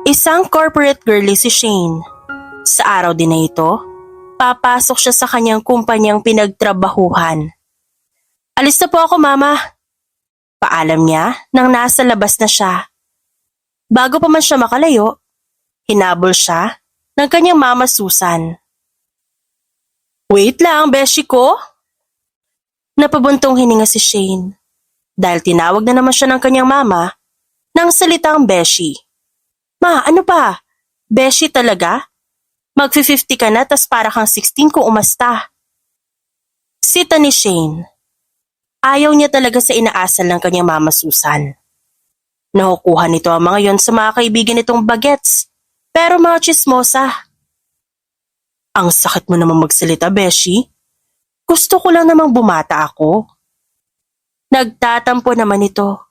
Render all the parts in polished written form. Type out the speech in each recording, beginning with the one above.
Isang corporate girlie si Shane. Sa araw din na ito, papasok siya sa kanyang kumpanyang pinagtrabahuhan. Alis na po ako, mama. Paalam niya nang nasa labas na siya. Bago pa man siya makalayo, hinabol siya ng kanyang mama Susan. Wait lang, beshi ko. Napabuntong hininga si Shane dahil tinawag na naman siya ng kanyang mama ng salitang beshi. Ma, ano pa? Beshi talaga? Mag-50 ka na tas para kang 16 kung umasta. Sita ni Shane. Ayaw niya talaga sa inaasal ng kanyang mama Susan. Nakukuha nito ang mga yon sa mga kaibigan nitong bagets, pero mga chismosa. Ang sakit mo namang magsalita, beshi. Gusto ko lang namang bumata ako. Nagtatampo naman ito.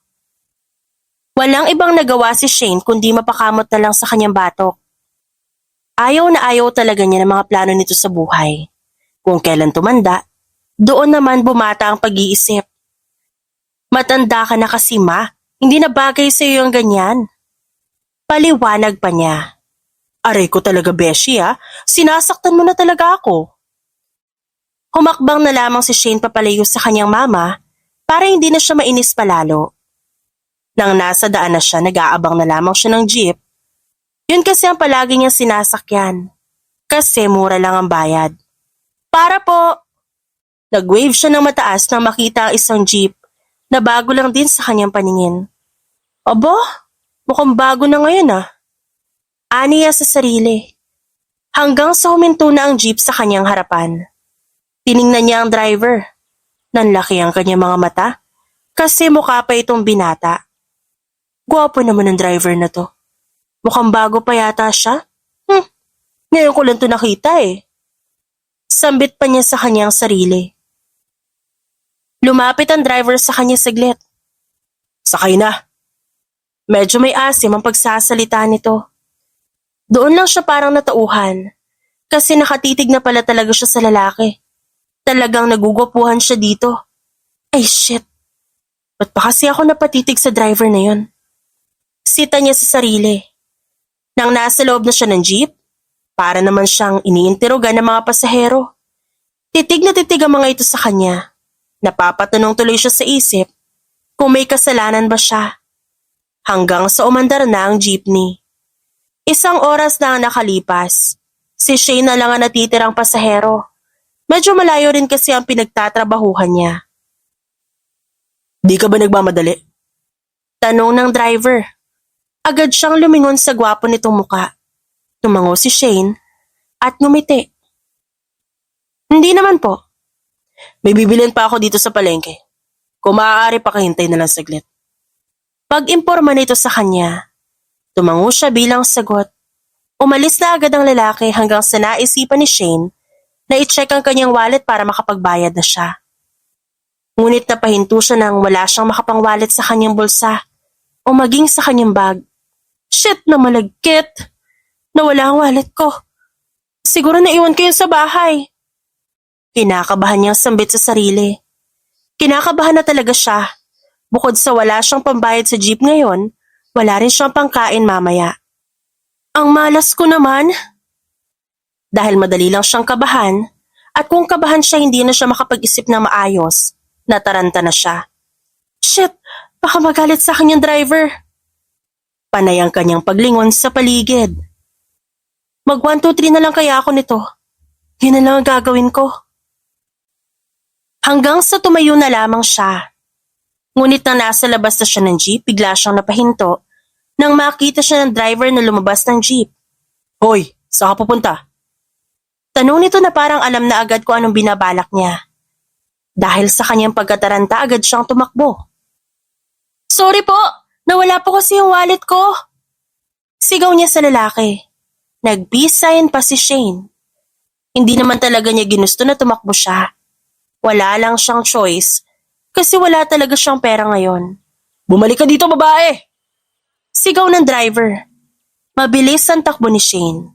Walang ibang nagawa si Shane kundi mapakamot na lang sa kanyang batok. Ayaw na ayaw talaga niya ng mga plano nito sa buhay. Kung kailan tumanda, doon naman bumata ang pag-iisip. Matanda ka na kasi, ma, hindi na bagay sa iyo ang ganyan. Paliwanag pa niya. Aray ko talaga, beshi, sinasaktan mo na talaga ako. Humakbang na lamang si Shane papalayo sa kanyang mama para hindi na siya mainis palalo. Nang nasa daan na siya, nag-aabang na lamang siya ng jeep. Yun kasi ang palagi niyang sinasakyan. Kasi mura lang ang bayad. Para po! Nag-wave siya ng mataas nang makita ang isang jeep na bago lang din sa kanyang paningin. Aba, mukhang bago na ngayon Aniya sa sarili. Hanggang sa huminto na ang jeep sa kanyang harapan. Tiningnan niya ang driver. Nanlaki ang kanyang mga mata kasi mukha pa itong binata. Gwapo naman ang driver na to. Mukhang bago pa yata siya. Ngayon ko lang to nakita Sambit pa niya sa kanyang sarili. Lumapit ang driver sa kanya saglit. Sakay na. Medyo may asim ang pagsasalita nito. Doon lang siya parang natauhan kasi nakatitig na pala talaga siya sa lalaki. Talagang nagugwapuhan siya dito. Ay shit. Ba't pa kasi ako napatitig sa driver na yun? Sita niya sa sarili. Nang nasa loob na siya ng jeep, para naman siyang iniinterogan ng mga pasahero. Titig na titig ang mga ito sa kanya. Napapatanong tuloy siya sa isip kung may kasalanan ba siya. Hanggang sa umandar na ang jeepney. Isang oras na ang nakalipas. Si Shane na lang ang natitirang pasahero. Medyo malayo rin kasi ang pinagtatrabahuhan niya. Di ka ba nagmamadali? Tanong ng driver. Agad siyang lumingon sa gwapo nitong muka. Tumango si Shane at ngumiti. Hindi naman po. May bibilin pa ako dito sa palengke. Kung maaari pakahintay na lang saglit. Pag-imporma nito sa kanya, tumango siya bilang sagot. Umalis na agad ang lalaki hanggang sa naisipan ni Shane na i-check ang kanyang wallet para makapagbayad na siya. Ngunit napahinto siya nang wala siyang makapangwalet sa kanyang bulsa o maging sa kanyang bag. Shit na malagkit! Nawala ang wallet ko. Siguro naiwan ko yun sa bahay. Kinakabahan niyang sambit sa sarili. Kinakabahan na talaga siya. Bukod sa wala siyang pambayad sa jeep ngayon, wala rin siyang pangkain mamaya. Ang malas ko naman. Dahil madali lang siyang kabahan, at kung kabahan siya hindi na siya makapag-isip ng maayos, nataranta na siya. Shit! Baka magalit sa akin yung driver. Panay ang kanyang paglingon sa paligid. Mag 1, 2, 3 na lang kaya ako nito. Yun na lang ang gagawin ko. Hanggang sa tumayo na lamang siya. Ngunit nang nasa labas na siya ng jeep, bigla siyang napahinto nang makita siya ng driver na lumabas ng jeep. Hoy, saan ka pupunta? Tanong nito na parang alam na agad kung anong binabalak niya. Dahil sa kanyang pagkataranta, agad siyang tumakbo. Sorry po, nawala po kasi yung wallet ko. Sigaw niya sa lalaki. Nag-peace sign pa si Shane. Hindi naman talaga niya ginusto na tumakbo siya. Wala lang siyang choice kasi wala talaga siyang pera ngayon. Bumalik ka dito, babae! Sigaw ng driver. Mabilis ang takbo ni Shane.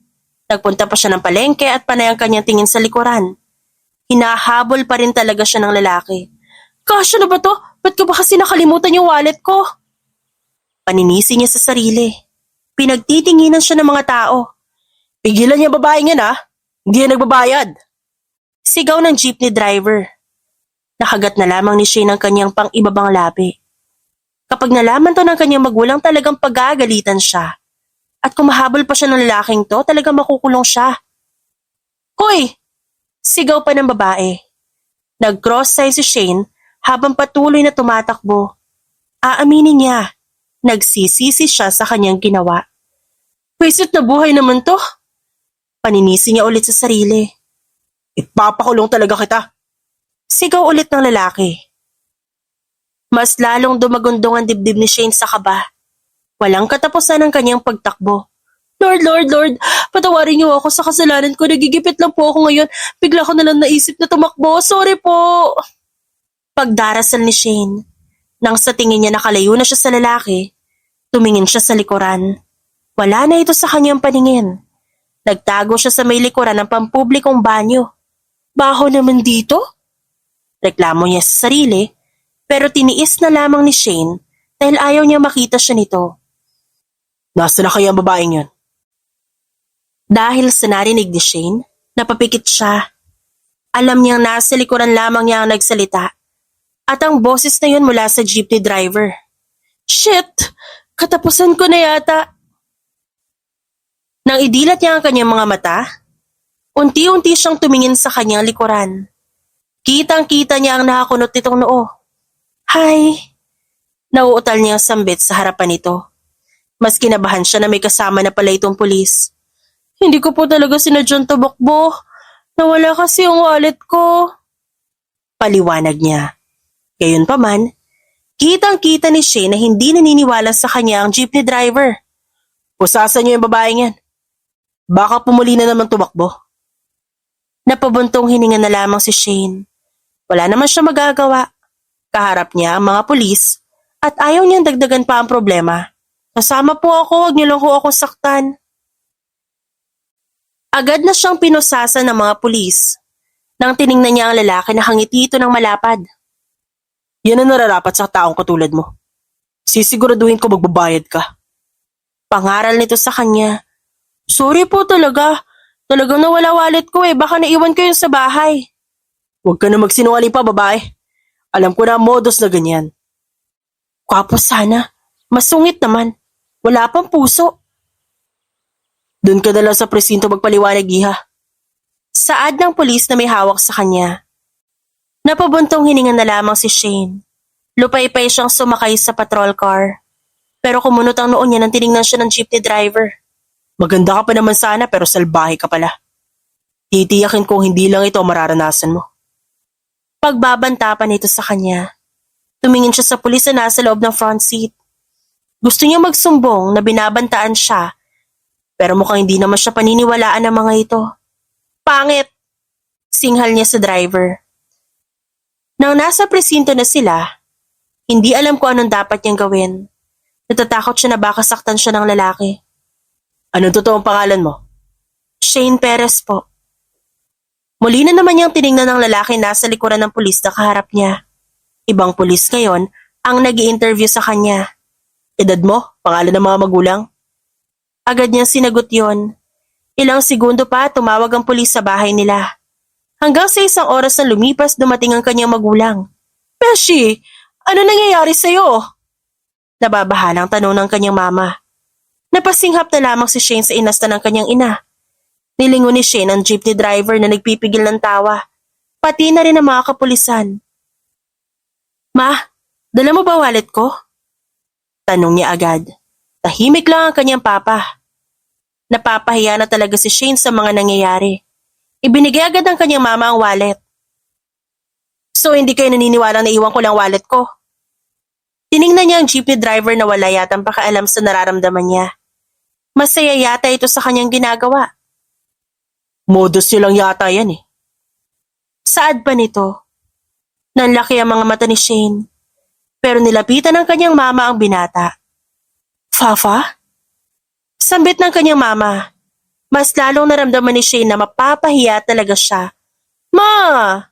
Nagpunta pa siya ng palengke at panay ang kanyang tingin sa likuran. Hinahabol pa rin talaga siya ng lalaki. Kasya na ba to? Ba't ko ba kasi nakalimutan yung wallet ko? Paninisi niya sa sarili. Pinagtitinginan siya ng mga tao. Pigilan niya babaeng yan hindi yan nagbabayad. Sigaw ng jeepney driver. Nakagat na lamang ni Shane ang kanyang pang-ibabang labi. Kapag nalaman to ng kanyang magulang, talagang pagagalitan siya. At kung mahabol pa siya ng lalaking to, talagang makukulong siya. Hoy! Sigaw pa ng babae. Nag-cross-side si Shane habang patuloy na tumatakbo. Aaminin niya, nagsisisi siya sa kanyang ginawa. Pwisit na buhay naman to. Paninisi niya ulit sa sarili. Ipapakulong talaga kita. Sigaw ulit ng lalaki. Mas lalong dumagundong ang dibdib ni Shane sa kaba. Walang katapusan ang kanyang pagtakbo. Lord, Lord, Lord, patawarin niyo ako sa kasalanan ko. Nagigipit lang po ako ngayon. Bigla ko nalang naisip na tumakbo. Sorry po. Pagdarasal ni Shane, nang sa tingin niya nakalayo na siya sa lalaki, tumingin siya sa likuran. Wala na ito sa kanyang paningin. Nagtago siya sa may likuran ng pampublikong banyo. Baho naman dito? Reklamo niya sa sarili, pero tiniis na lamang ni Shane dahil ayaw niya makita siya nito. Nasa na kaya ang babaeng yan? Dahil sa narinig ni Shane, napapikit siya. Alam niyang nasa likuran lamang niya ang nagsalita at ang boses na yun mula sa jeepney driver. Shit! Katapusan ko na yata. Nang idilat niya ang kanyang mga mata, unti-unti siyang tumingin sa kanyang likuran. Kitang-kita niya ang nakakunot nitong noo. Hi! Nauutal niya ang sambit sa harapan nito. Mas kinabahan siya na may kasama na pala itong pulis. Hindi ko po talaga sinadyang tumakbo. Nawala kasi yung wallet ko. Paliwanag niya. Gayunpaman, kitang-kita ni Shane na hindi naniniwala sa kanya ang jeepney driver. Pusasan niyo yung babaeng yan. Baka pumuli na naman tumakbo. Napabuntong hininga na lamang si Shane. Wala naman siya magagawa. Kaharap niya ang mga pulis at ayaw niyang dagdagan pa ang problema. Kasama po ako, huwag niyo lang ho ako saktan. Agad na siyang pinusasan ng mga pulis. Nang tiningnan niya ang lalaki, nakangiti ito ng malapad. Yan ang nararapat sa taong katulad mo. Sisiguraduhin ko magbabayad ka. Pangaral nito sa kanya. Sorry po talaga. Talagang nawala wallet ko baka naiwan ko yun sa bahay. Huwag ka na magsinungaling pa, babae. Alam ko na ang modus na ganyan. Kwapo sana. Masungit naman. Wala pang puso. Doon ka na lang sa presinto magpaliwanag, iha. Saad ng pulis na may hawak sa kanya. Napabuntong hininga na lamang si Shane. Lupay-pay siyang sumakay sa patrol car. Pero kumunot ang noon niya nang tiningnan siya ng jeepney driver. Maganda ka pa naman sana pero salbahe ka pala. Titiyakin kong hindi lang ito mararanasan mo. Pagbabanta pa nito sa kanya. Tumingin siya sa pulis na nasa loob ng front seat. Gusto niya magsumbong na binabantaan siya. Pero mukhang hindi naman siya paniniwalaan ng mga ito. Pangit! Singhal niya sa driver. Nang nasa presinto na sila, hindi alam kung anong dapat niyang gawin. Natatakot siya na baka saktan siya ng lalaki. Anong totoong pangalan mo? Shane Perez po. Muli na naman niyang tiningnan ng lalaki nasa likuran ng pulis na kaharap niya. Ibang pulis ngayon ang nag-i-interview sa kanya. Edad mo? Pangalan ng mga magulang? Agad niyang sinagot yon. Ilang segundo pa tumawag ang pulis sa bahay nila. Hanggang sa isang oras na lumipas dumating ang kanyang magulang. Beshi, ano nangyayari sa'yo? Nababahalang tanong ng kanyang mama. Napasinghap na lamang si Shane sa inasta ng kanyang ina. Nilingon ni Shane ang jeepney driver na nagpipigil ng tawa. Pati na rin ang mga kapulisan. Ma, dala mo ba wallet ko? Tanong niya agad. Tahimik lang ang kanyang papa. Napapahiya na talaga si Shane sa mga nangyayari. Ibinigay agad ng kanyang mama ang wallet. So hindi kayo naniniwalang naiwan ko lang wallet ko? Tiningnan niya ang jeepney driver na wala yatang pakaalam sa nararamdaman niya. Masaya yata ito sa kanyang ginagawa. Modus niyo lang yata yan Saad pa nito? Nanlaki ang mga mata ni Shane. Pero nilapitan ng kanyang mama ang binata. Fafa? Sambit ng kanyang mama. Mas lalong naramdaman ni Shane na mapapahiya talaga siya. Ma!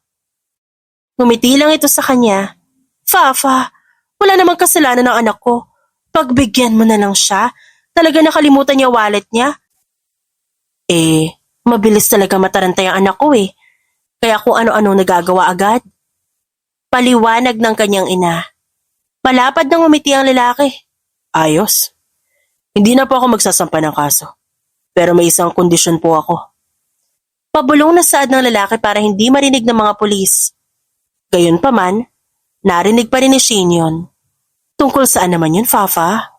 Ngumiti lang ito sa kanya. Fafa, wala namang kasalanan ng anak ko. Pagbigyan mo na lang siya. Talaga nakalimutan niya wallet niya? Mabilis talaga matarantay ang anak ko eh. Kaya kung ano-ano nagagawa agad. Paliwanag ng kanyang ina. Malapad nang umiti ang lalaki. Ayos. Hindi na po ako magsasampa ng kaso. Pero may isang kondisyon po ako. Pabulong na saad ng lalaki para hindi marinig ng mga pulis. Gayunpaman, narinig pa rin ni Shane yun. Tungkol saan naman yun, Fafa?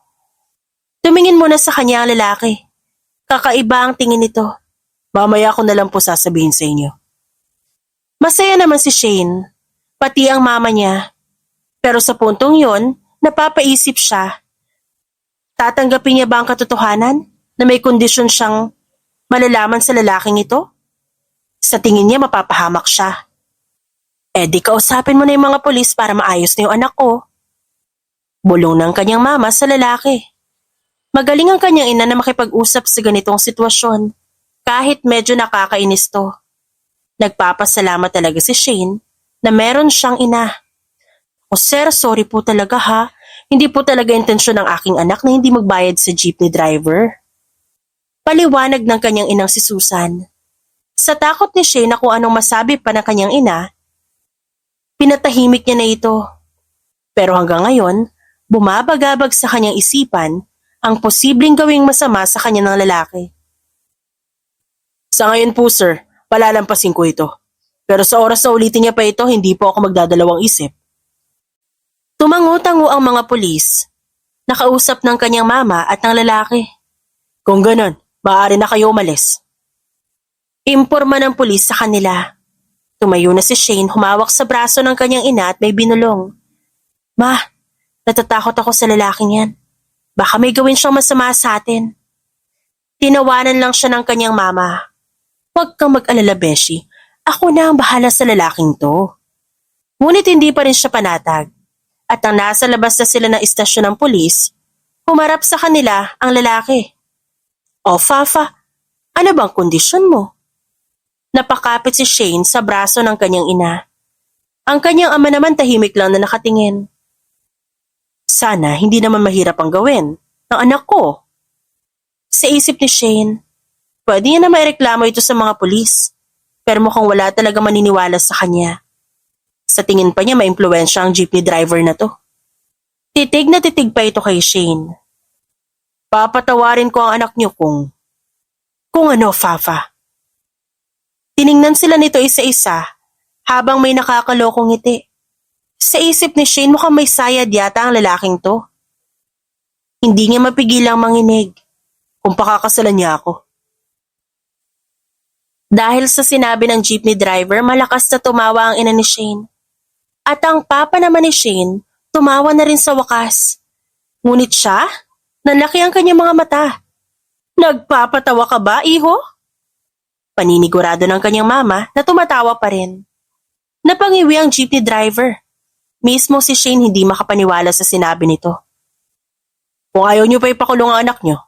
Tumingin muna sa kanya ang lalaki. Kakaiba ang tingin nito. Mamaya ko na lang po sasabihin sa inyo. Masaya naman si Shane, pati ang mama niya. Pero sa puntong yon, napapaisip siya. Tatanggapin niya ba ang katotohanan na may kondisyon siyang malalaman sa lalaking ito? Sa tingin niya mapapahamak siya. Di kausapin mo na yung mga pulis para maayos na yung anak ko. Bulong ng kanyang mama sa lalaki. Magaling ang kanyang ina na makipag-usap sa ganitong sitwasyon, kahit medyo nakakainis to. Nagpapasalamat talaga si Shane na meron siyang ina. O sir, sorry po talaga ha. Hindi po talaga intensyon ng aking anak na hindi magbayad sa jeepney driver. Paliwanag ng kanyang inang si Susan. Sa takot ni Shane na kung anong masabi pa ng kanyang ina, pinatahimik niya na ito. Pero hanggang ngayon, bumabagabag sa kanyang isipan ang posibleng gawing masama sa kanya ng lalaki. Sa ngayon po sir, palalampasin ko ito. Pero sa oras na ulitin niya pa ito, hindi po ako magdadalawang isip. Tumango-tango ang mga pulis. Nakausap ng kanyang mama at ng lalaki. Kung ganon, maaari na kayo umalis. Imporma ng pulis sa kanila. Tumayo na si Shane, humawak sa braso ng kanyang ina at may binulong. Ma, natatakot ako sa lalaking yan. Baka may gawin siyang masama sa atin. Tinawanan lang siya ng kanyang mama. Huwag kang mag-alala, Beshi. Ako na ang bahala sa lalaking to. Ngunit hindi pa rin siya panatag. At ang nasa labas na sila ng istasyon ng pulis, humarap sa kanila ang lalaki. O Fafa, ano bang kondisyon mo? Napakapit si Shane sa braso ng kanyang ina. Ang kanyang ama naman tahimik lang na nakatingin. Sana hindi naman mahirap ang gawin ng anak ko. Sa isip ni Shane, pwede niya na maireklamo ito sa mga pulis, pero mukhang wala talaga maniniwala sa kanya. Sa tingin pa niya maimpluwensya ang jeepney driver na to. Titig na titig pa ito kay Shane. Papatawarin ko ang anak niyo kung ano, Fafa. Tiningnan sila nito isa-isa habang may nakakalokong ngiti. Sa isip ni Shane mukhang may sayad yata ang lalaking to. Hindi niya mapigilang manginig kung pakakasalan niya ako. Dahil sa sinabi ng jeepney driver, malakas na tumawa ang ina ni Shane. At ang papa naman ni Shane, tumawa na rin sa wakas. Ngunit siya, nanlaki ang kanyang mga mata. Nagpapatawa ka ba, iho? Paninigurado ng kanyang mama na tumatawa pa rin. Napangiwi ang jeepney driver. Mismo si Shane hindi makapaniwala sa sinabi nito. Kung ayaw niyo pa ipakulong ang anak niyo,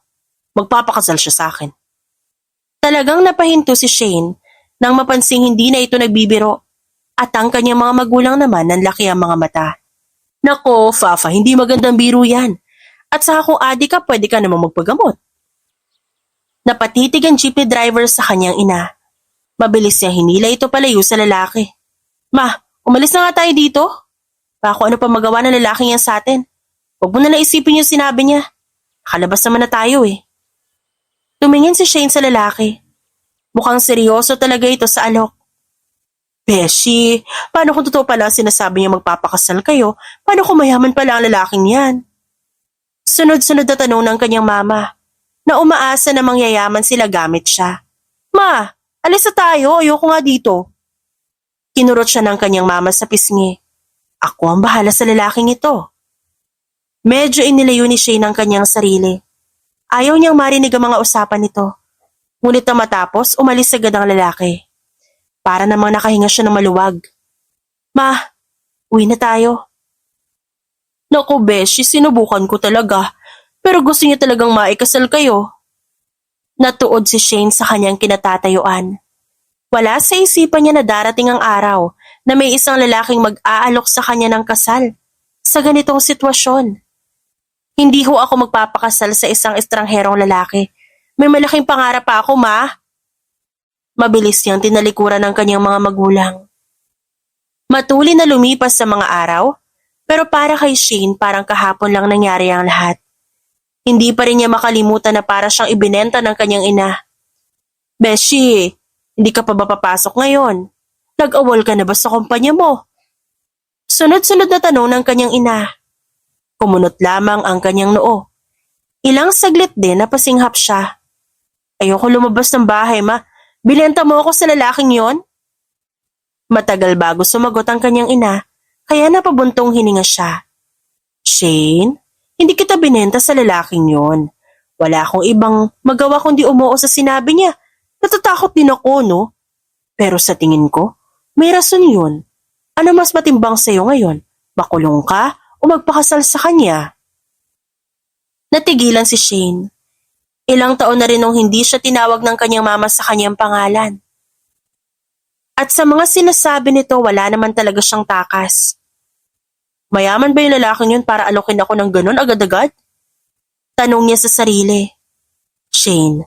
magpapakasal siya sa akin. Talagang napahinto si Shane nang mapansing hindi na ito nagbibiro. At ang kanyang mga magulang naman nanlaki ang mga mata. Nako, Fafa, hindi magandang biro yan. At saka kung adik ka, pwede ka namang magpagamot. Napatitig ang jeepney driver sa kanyang ina. Mabilis niya hinila ito palayo sa lalaki. Ma, umalis na nga tayo dito. Baka ano pa magawa ng lalaking yan sa atin. Huwag mo na lang isipin yung sinabi niya. Nakalabas naman na tayo eh. Tumingin si Shane sa lalaki. Mukhang seryoso talaga ito sa alok. Beshi, paano kung totoo pala sinasabi niya magpapakasal kayo? Paano kung mayaman pala ang lalaking yan? Sunod-sunod na tanong ng kanyang mama, na umaasa na mangyayaman sila gamit siya. Ma, alis na tayo, ayoko nga dito. Kinurot siya ng kanyang mama sa pisngi. Ako ang bahala sa lalaking ito. Medyo inilayo ni Shane ang kanyang sarili. Ayaw niyang marinig ang mga usapan nito. Ngunit na matapos, umalis agad ang lalaki. Para namang nakahinga siya ng maluwag. Ma, uwi na tayo. Naku, Beshi, sinubukan ko talaga. Pero gusto niya talagang maikasal kayo. Natuod si Shane sa kanyang kinatatayuan. Wala sa isipan niya na darating ang araw na may isang lalaking mag-aalok sa kanya ng kasal sa ganitong sitwasyon. Hindi ho ako magpapakasal sa isang estrangherong lalaki. May malaking pangarap pa ako, ma. Mabilis niyang tinalikuran ng kanyang mga magulang. Matuli na lumipas sa mga araw, pero para kay Shane parang kahapon lang nangyari ang lahat. Hindi pa rin niya makalimutan na para siyang ibinenta ng kanyang ina. Beshi, hindi ka pa ba papasok ngayon? Nag-awol ka na ba sa kumpanya mo? Sunod-sunod na tanong ng kanyang ina. Kumunot lamang ang kanyang noo. Ilang saglit din napasinghap siya. Ayoko lumabas ng bahay, ma. Binenta mo ako sa lalaking yon? Matagal bago sumagot ang kanyang ina, kaya napabuntong hininga siya. Shane, hindi kita binenta sa lalaking yon. Wala akong ibang magawa kundi umuo sa sinabi niya. Natatakot din ako, no? Pero sa tingin ko, may rason yun. Ano mas matimbang sa'yo ngayon? Makulong ka o magpakasal sa kanya? Natigilan si Shane. Ilang taon na rin nung hindi siya tinawag ng kanyang mama sa kanyang pangalan. At sa mga sinasabi nito, wala naman talaga siyang takas. Mayaman ba yung lalaking yun para alokin ako ng ganun agad-agad? Tanong niya sa sarili. Shane,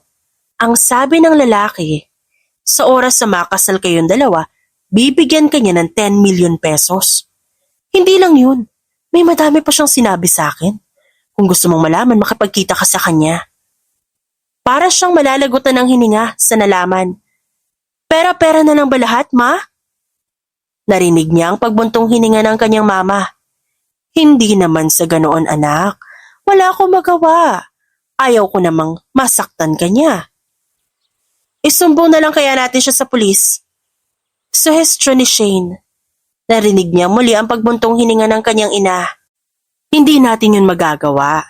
ang sabi ng lalaki, sa oras na makasal kayong dalawa, bibigyan ka niya ng 10 million pesos. Hindi lang yun, may madami pa siyang sinabi sa akin. Kung gusto mong malaman, makipagkita ka sa kanya. Para siyang malalagutan ng hininga sa nalaman. Pera-pera na lang ba lahat, ma? Narinig niya ang pagbuntong hininga ng kanyang mama. Hindi naman sa ganoon, anak. Wala akong magawa. Ayaw ko namang masaktan ka niya. Isumbong na lang kaya natin siya sa pulis. Suhestyon ni Shane. Narinig niya muli ang pagbuntong hininga ng kanyang ina. Hindi natin yun magagawa.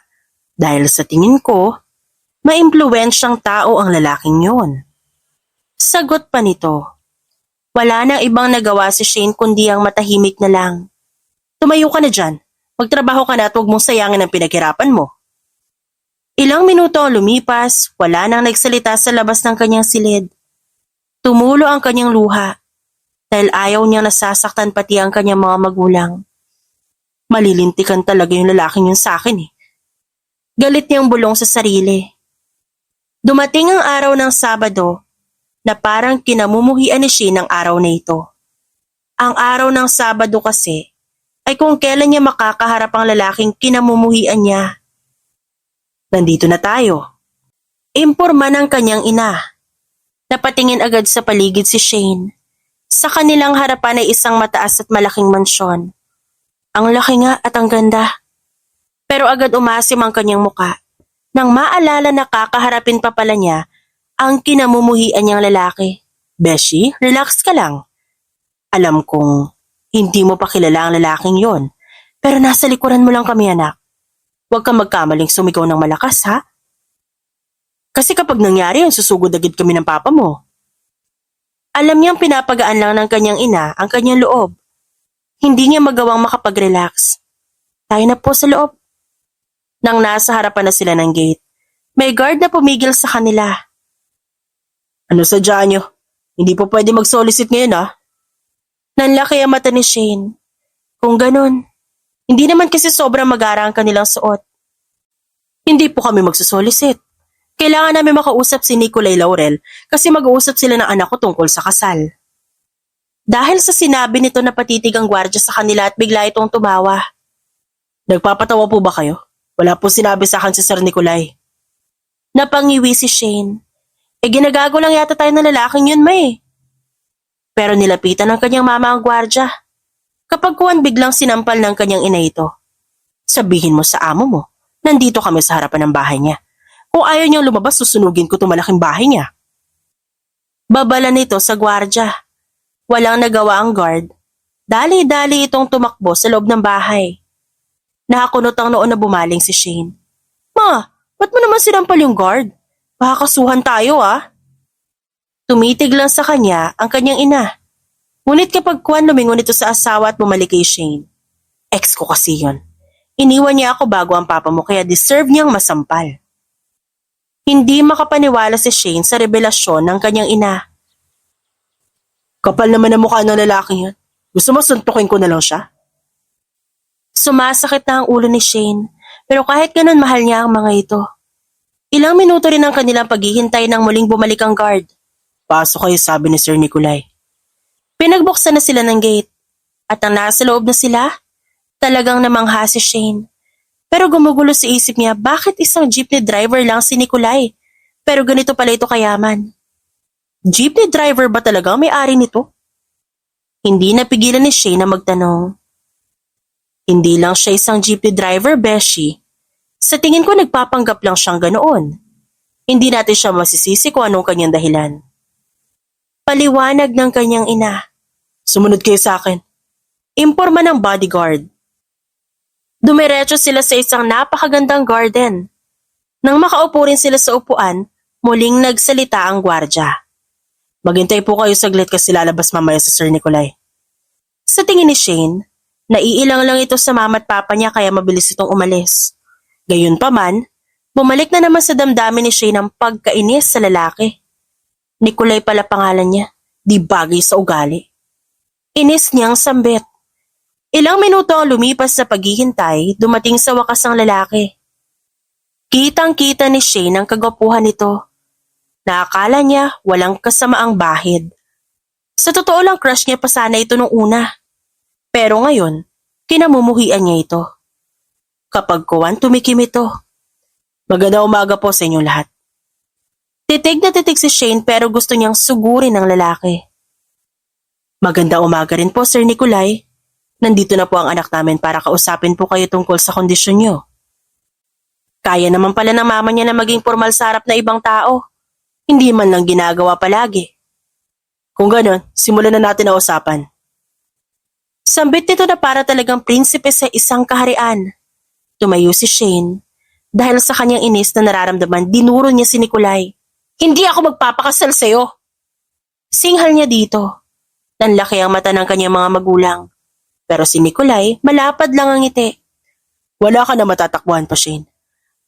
Dahil sa tingin ko, maimpluwensyang tao ang lalaking yun. Sagot pa nito. Wala nang ibang nagawa si Shane kundi ang matahimik na lang. Tumayo ka na dyan. Magtrabaho ka na at huwag mong sayangin ang pinaghirapan mo. Ilang minuto ang lumipas, wala nang nagsalita sa labas ng kanyang silid. Tumulo ang kanyang luha dahil ayaw niyang nasasaktan pati ang kanyang mga magulang. Malilintikan talaga yung lalaking yun sa akin eh. Galit niyang bulong sa sarili. Dumating ang araw ng Sabado na parang kinamumuhian ni Shane ang araw na ito. Ang araw ng Sabado kasi ay kung kailan niya makakaharap ang lalaking kinamumuhian niya. Nandito na tayo. Imporma ng kanyang ina. Napatingin agad sa paligid si Shane. Sa kanilang harapan ay isang mataas at malaking mansyon. Ang laki nga at ang ganda. Pero agad umasim ang kanyang muka nang maalala na kakaharapin pa pala niya ang kinamumuhian niyang lalaki. Beshi, relax ka lang. Alam kong hindi mo pa kilala ang lalaking yon, pero nasa likuran mo lang kami, anak. Huwag kang magkamaling sumigaw ng malakas, ha? Kasi kapag nangyari yun, susugod agad kami ng papa mo. Alam niyang pinapagaan lang ng kanyang ina ang kanyang loob. Hindi niya magawang makapag-relax. Tayo na po sa loob. Nang nasa harapan na sila ng gate, may guard na pumigil sa kanila. Ano sadya niyo? Hindi po pwede mag-solicit ngayon, ha? Nanlaki ang mata ni Shane. Kung ganun, hindi naman kasi sobrang magara ang kanilang suot. Hindi po kami magsusolicit. Kailangan namin makausap si Nicolay Laurel kasi mag-uusap sila ng anak ko tungkol sa kasal. Dahil sa sinabi nito na patitig ang gwardya sa kanila at bigla itong tumawa. Nagpapatawa po ba kayo? Wala po sinabi sa akin si Sir Nicolay. Napangiwi si Shane. Ginagago lang yata tayo ng lalaking yun, may. Pero nilapitan ng kanyang mama ang gwardya. Kapag kuwan biglang sinampal ng kanyang ina ito. Sabihin mo sa amo mo, nandito kami sa harapan ng bahay niya. Kung ayaw niyang lumabas, susunugin ko itong malaking bahay niya. Babala nito sa gwardya. Walang nagawa ang guard. Dali-dali itong tumakbo sa loob ng bahay. Nakakunot ang noon na bumaling si Shane. Ma, ba't mo naman sinampal yung guard? Baka kasuhan tayo, ah. Tumitig lang sa kanya ang kanyang ina. Ngunit kapag kuwan lumingon ito sa asawa at bumalik kay Shane. Ex ko kasi yun. Iniwan niya ako bago ang papa mo kaya deserve niyang masampal. Hindi makapaniwala si Shane sa revelasyon ng kanyang ina. Kapal naman ang mukha ng lalaking yun. Gusto mo suntukin ko na lang siya? Sumasakit na ang ulo ni Shane Pero kahit ganun mahal niya ang mga ito. Ilang minuto rin ang kanilang paghihintay nang muling bumalik ang guard. Pasok kayo, sabi ni Sir Nikolay. Pinagbuksan na sila ng gate. At nang nasa loob na sila, talagang namangha si Shane. Pero gumugulo sa isip niya bakit isang jeepney driver lang si Nikolay. Pero ganito pala ito kayaman. Jeepney driver ba talaga ang may-ari nito? Hindi napigilan ni Shane na magtanong. Hindi lang siya isang jeepney driver, Beshi. Sa tingin ko nagpapanggap lang siyang ganoon. Hindi natin siya masisisi kung anong kanyang dahilan. Paliwanag ng kanyang ina. Sumunod kayo sa akin. Imporma ng bodyguard. Dumiretso sila sa isang napakagandang garden. Nang makaupo rin sila sa upuan, muling nagsalita ang gwardya. Maghintay po kayo saglit kasi lalabas mamaya sa Sir Nikolay. Sa tingin ni Shane, naiilang lang ito sa mama at papa niya kaya mabilis itong umalis. Gayunpaman, bumalik na naman sa damdamin ni Shane ang pagkainis sa lalaki. Nikolay pala pangalan niya, di bagay sa ugali. Inis niyang sambit. Ilang minuto ang lumipas sa paghihintay, dumating sa wakas ang lalaki. Kitang-kita ni Shane ang kagwapuhan nito. Naakala niya walang kasamaang bahid. Sa totoo lang crush niya pa sana ito nung una. Pero ngayon, kinamumuhian niya ito. Kapag kuwan, tumikim ito. Magandang umaga po sa inyong lahat. Titig na titig si Shane pero gusto niyang sugurin ng lalaki. Magandang umaga rin po, Sir Nikolay. Nandito na po ang anak namin para kausapin po kayo tungkol sa kondisyon niyo. Kaya naman pala ng mama niya na maging formal sa harap na ibang tao. Hindi man lang ginagawa palagi. Kung ganon, simulan na natin ang usapan. Sambit nito na para talagang prinsipe sa isang kaharian. Tumayo si Shane. Dahil sa kanyang inis na nararamdaman, dinuro niya si Nikolay. Hindi ako magpapakasal sa'yo. Singhal niya dito. Nanlaki ang mata ng kanyang mga magulang. Pero si Nikolay, malapad lang ang ngiti. Wala ka na matatakbuhan pa, Shane.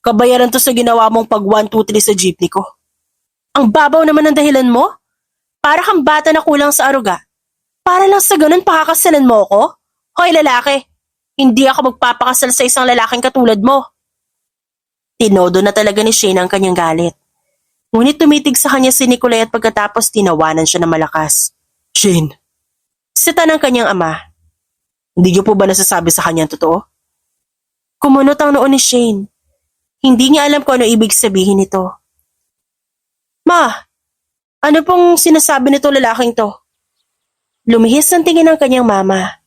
Kabayaran to sa ginawa mong pag 1, 2, 3 sa jeepney ko. Ang babaw naman ng dahilan mo? Para kang bata na kulang sa aruga. Para lang sa ganun pakakasalan mo ako? Hoy lalaki, hindi ako magpapakasal sa isang lalaking katulad mo. Tinodo na talaga ni Shane ang kanyang galit. Ngunit tumitig sa kanya si Nikolay at pagkatapos tinawanan siya ng malakas. Shane. Sita ng kanyang ama. Hindi niyo po ba nasasabi sa kanya ang totoo? Kumunot ang noon ni Shane. Hindi niya alam kung ano ibig sabihin nito. Ma, ano pong sinasabi nito lalaking to? Lumihis ang tingin ng kanyang mama.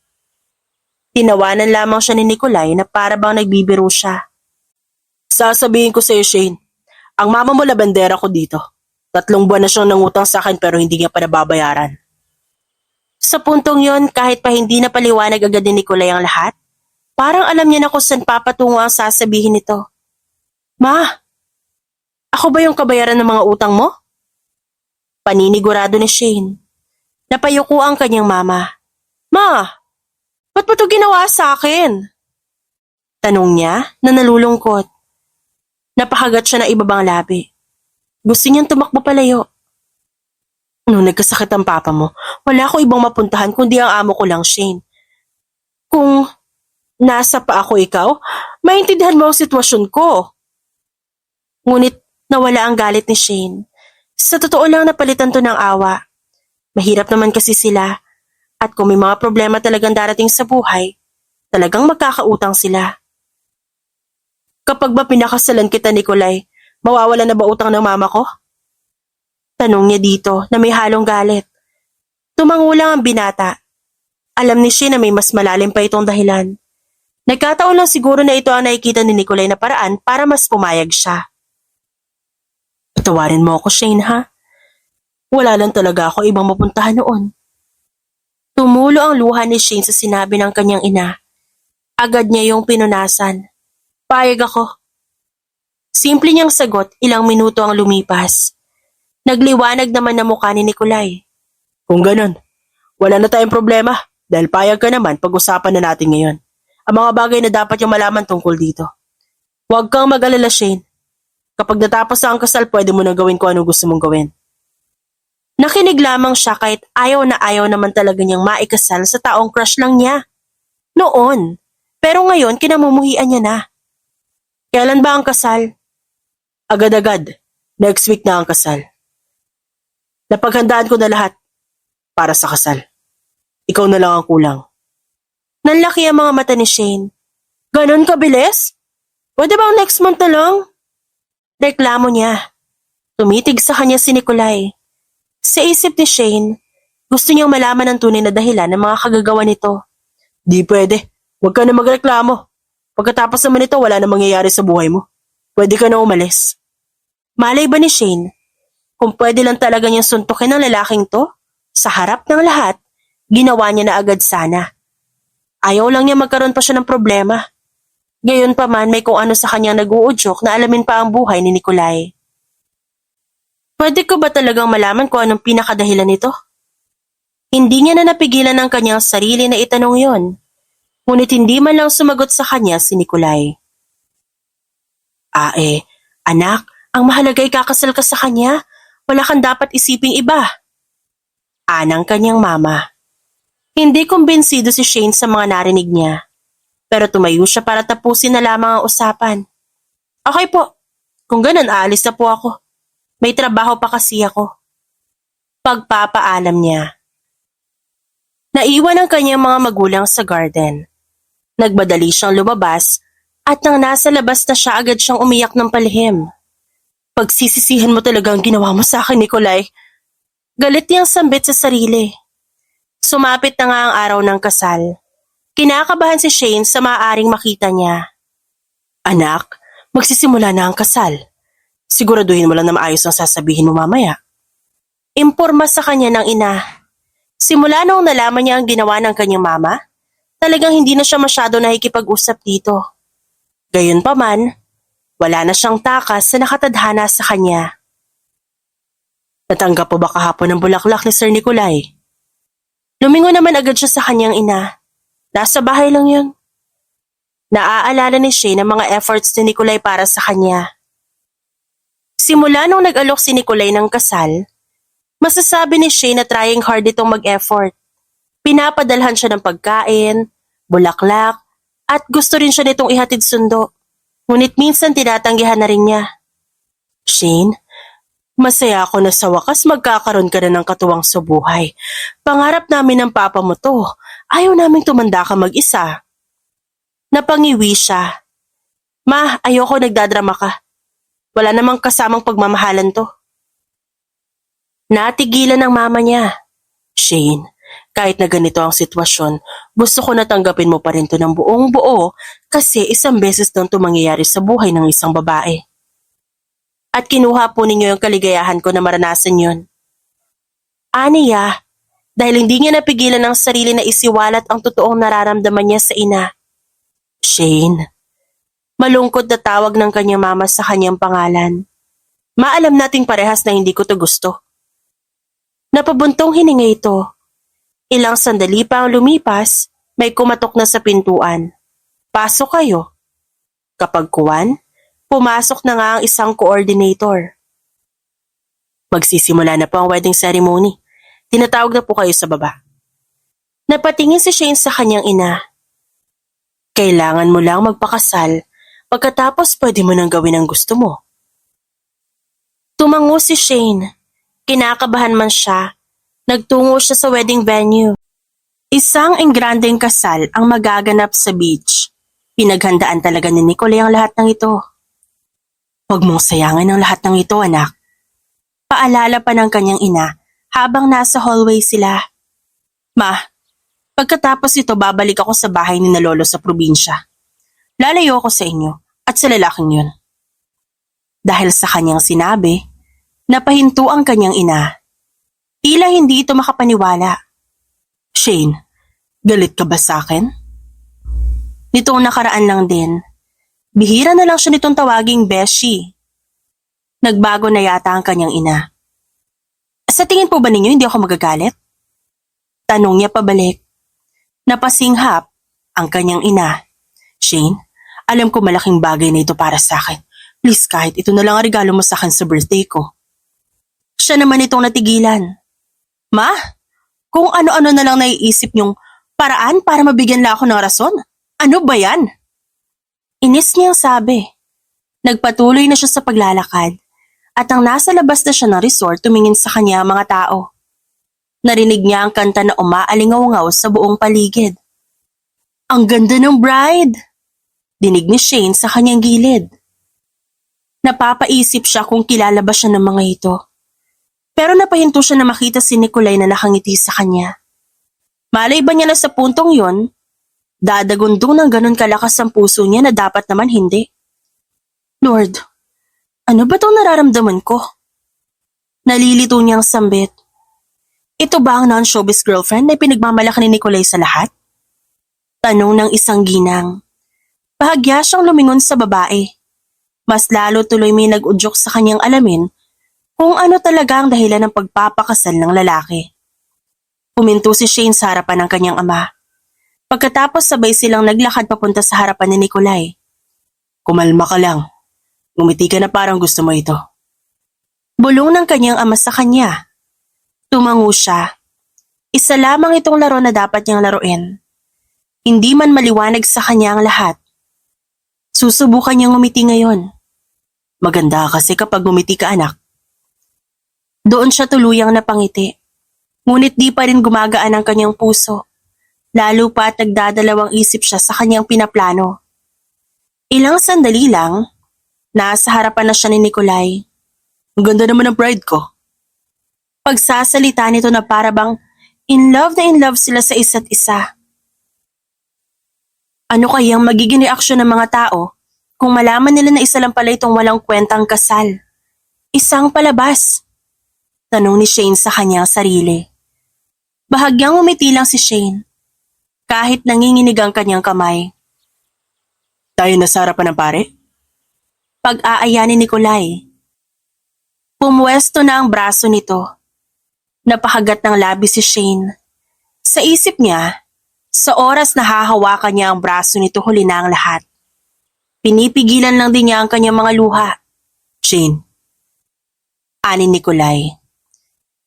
Tinawanan lamang siya ni Nikolay na para bang nagbibiro siya. Sasabihin ko sa iyo, Shane, ang mama mo labandera ko dito. 3 buwan na siyang nangutang sa akin pero hindi niya pa nababayaran. Sa puntong yon, kahit pa hindi na paliwanag agad ni Nikolay ang lahat, parang alam niya na kung saan papatungo ang sasabihin nito. Ma, ako ba yung kabayaran ng mga utang mo? Paninigurado ni Shane. Napayuko ang kanyang mama. Ma, ba't mo ito ginawa sa akin? Tanong niya na nalulungkot. Napakagat siya ng ibabang labi. Gusto niyang tumakbo palayo. Nung nagkasakit ang papa mo, wala ko ibang mapuntahan kundi ang amo ko lang, Shane. Kung nasa pa ako ikaw, maintindihan mo ang sitwasyon ko. Ngunit nawala ang galit ni Shane. Sa totoo lang napalitan to ng awa. Mahirap naman kasi sila at kung may mga problema talagang darating sa buhay, talagang magkakautang sila. Kapag ba pinakasalan kita, Nikolay, mawawala na ba utang ng mama ko? Tanong niya dito na may halong galit. Tumangulang ang binata. Alam ni Shane na may mas malalim pa itong dahilan. Nagkataon lang siguro na ito ang nakikita ni Nikolay na paraan para mas pumayag siya. Patawarin mo ako, Shane, ha? Wala lang talaga ako ibang mapuntahan noon. Tumulo ang luha ni Shane sa sinabi ng kanyang ina. Agad niya yung pinunasan. Payag ako. Simple niyang sagot, ilang minuto ang lumipas. Nagliwanag naman na mukha ni Nikolay. Kung ganun, wala na tayong problema dahil payag ka naman pag-usapan na natin ngayon. Ang mga bagay na dapat yung malaman tungkol dito. Huwag kang mag-alala, Shane. Kapag natapos na ang kasal, pwede mo na gawin kung ano gusto mong gawin. Nakinig lamang siya kahit ayaw na ayaw naman talaga niyang maikasal sa taong crush lang niya. Noon, pero ngayon kinamumuhian niya na. Kailan ba ang kasal? Agad-agad. Next week na ang kasal. Napaghandaan ko na lahat para sa kasal. Ikaw na lang ang kulang. Nanlaki ang mga mata ni Shane. Ganon kabilis? Pwede bang next month na lang? Reklamo niya. Tumitig sa kanya si Nikolai. Sa isip ni Shane, gusto niyang malaman ang tunay na dahilan ng mga kagagawa nito. Di pwede. Huwag ka na magreklamo. Pagkatapos naman ito, wala na mangyayari sa buhay mo. Pwede ka na umalis. Malay ba ni Shane, kung pwede lang talaga niyang suntukin ng lalaking to, sa harap ng lahat, ginawa niya na agad sana. Ayaw lang niya magkaroon pa siya ng problema. Gayon pa man may kung ano sa kanyang nag-uudyok na alamin pa ang buhay ni Nikolai. Pwede ko ba talagang malaman kung anong pinakadahilan nito? Hindi niya na napigilan ang kanyang sarili na itanong yon. Ngunit hindi man lang sumagot sa kanya si Nikolai. Anak, ang mahalaga ay kakasal ka sa kanya. Wala kang dapat isiping iba. Anang kanyang mama. Hindi kumbinsido si Shane sa mga narinig niya. Pero tumayo siya para tapusin na lamang ang usapan. Okay po, kung ganun aalis na po ako. May trabaho pa kasi ako. Pagpapaalam niya. Naiwan ang kanyang mga magulang sa garden. Nagbadali siyang lumabas at nang nasa labas na siya agad siyang umiyak ng palihim. Pagsisisihan mo talaga ang ginawa mo sa akin, Nikolai. Galit niyang sambit sa sarili. Sumapit na nga ang araw ng kasal. Kinakabahan si Shane sa maaaring makita niya. Anak, magsisimula na ang kasal. Siguraduhin mo lang na maayos ang sasabihin mo mamaya. Imporma sa kanya ng ina. Simula noong nalaman niya ang ginawa ng kanyang mama, talagang hindi na siya masyado nakikipag-usap dito. Gayunpaman, wala na siyang takas sa nakatadhana sa kanya. Natanggap po ba kahapon ang bulaklak ni Sir Nikolai? Lumingon naman agad siya sa kanyang ina. Nasa bahay lang yun. Naaalala ni Shane ang mga efforts ni Nikolai para sa kanya. Simula nung nag-alok si Nikolai ng kasal, masasabi ni Shane na trying hard itong mag-effort. Pinapadalhan siya ng pagkain, bulaklak, at gusto rin siya nitong ihatid sundo. Ngunit minsan tinatanggihan na rin niya. Shane, masaya ako na sa wakas magkakaroon ka na ng katuwang sa buhay. Pangarap namin ng papa mo to. Ayaw naming tumanda ka mag-isa. Napangiwi siya. Ma, ayoko nagdadrama ka. Wala namang kasamang pagmamahalan to. Natigilan ng mama niya. Shane, kahit na ganito ang sitwasyon, gusto ko na tanggapin mo pa rin to ng buong buo kasi isang beses nang ito mangyayari sa buhay ng isang babae. At kinuha po ninyo yung kaligayahan ko na maranasan yun. Aniya, dahil hindi niya napigilan ang sarili na isiwalat ang totoong nararamdaman niya sa ina. Shane, malungkot na tawag ng kanyang mama sa kanyang pangalan. Maalam nating parehas na hindi ko to gusto. Napabuntong hininga ito. Ilang sandali pa ang lumipas, may kumatok na sa pintuan. Pasok kayo. Kapag kuwan, pumasok na nga ang isang coordinator. Magsisimula na po ang wedding ceremony. Tinatawag na po kayo sa baba. Napatingin si Shane sa kanyang ina. Kailangan mo lang magpakasal, pagkatapos pwede mo nang gawin ang gusto mo. Tumango si Shane. Kinakabahan man siya. Nagtungo siya sa wedding venue. Isang engrandeng kasal ang magaganap sa beach. Pinaghandaan talaga ni Nikolai ang lahat ng ito. Huwag mong sayangin ang lahat ng ito, anak. Paalala pa ng kanyang ina habang nasa hallway sila. Ma, pagkatapos ito babalik ako sa bahay ni na lolo sa probinsya. Lalayo ako sa inyo at sa lalaking yun. Dahil sa kanyang sinabi, napahinto ang kanyang ina. Tila hindi ito makapaniwala. Shane, galit ka ba sa akin? Nitong nakaraan lang din, bihira na lang siya nitong tawaging Beshi. Nagbago na yata ang kanyang ina. Sa tingin po ba ninyo hindi ako magagalit? Tanong niya pabalik. Napasinghap ang kanyang ina. Shane, alam ko malaking bagay na ito para sa akin. Please kahit ito na lang ang regalo mo sa akin sa birthday ko. Siya naman itong natigilan. Ma, kung ano-ano na lang naiisip niyong paraan para mabigyan lang ako ng rason. Ano ba yan? Inis niyang sabi. Nagpatuloy na siya sa paglalakad at ang nasa labas na siya ng resort tumingin sa kanya ang mga tao. Narinig niya ang kanta na umaalingaw-ngaw sa buong paligid. Ang ganda ng bride! Dinig ni Shane sa kanyang gilid. Napapaisip siya kung kilala ba siya ng mga ito. Pero napahinto siya na makita si Nikolai na nakangiti sa kanya. Malay ba niya na sa puntong yon, dadagundong ng ganun kalakas ang puso niya na dapat naman hindi. Lord, ano ba itong nararamdaman ko? Nalilito niyang sambit. Ito ba ang non-showbiz girlfriend na pinagmamalaki ni Nikolai sa lahat? Tanong ng isang ginang. Bahagya siyang lumingon sa babae. Mas lalo tuloy may nag-udyok sa kanyang alamin kung ano talaga ang dahilan ng pagpapakasal ng lalaki. Puminto si Shane sa harapan ng kanyang ama. Pagkatapos sabay silang naglakad papunta sa harapan ni Nikolai. Kumalma ka lang. Ngumiti ka na parang gusto mo ito. Bulong ng kanyang ama sa kanya. Tumango siya. Isa lamang itong laro na dapat niyang laruin. Hindi man maliwanag sa kanya ang lahat. Susubukan niyang ngumiti ngayon. Maganda kasi kapag ngumiti ka, anak. Doon siya tuluyang napangiti. Ngunit di pa rin gumagaan ang kanyang puso. Lalo pa at nagdadalawang isip siya sa kanyang pinaplano. Ilang sandali lang, nasa harapan na siya ni Nikolai. Ang ganda naman ng bride ko. Pagsasalita nito na para bang in love sila sa isa't isa. Ano kayang magiging reaksyon ng mga tao kung malaman nila na isa lang pala itong walang kwentang kasal? Isang palabas. Tanong ni Shane sa kanyang sarili. Bahagyang umiti lang si Shane. Kahit nanginginig ang kanyang kamay. Tayo na sa harapan ng pare? Pag-aaya ni Nikolai. Pumwesto na ang braso nito. Napahagat ng labi si Shane. Sa isip niya, sa oras na hahawakan niya ang braso nito huli na ang lahat. Pinipigilan lang din niya ang kanyang mga luha. Shane. Ani Nikolai.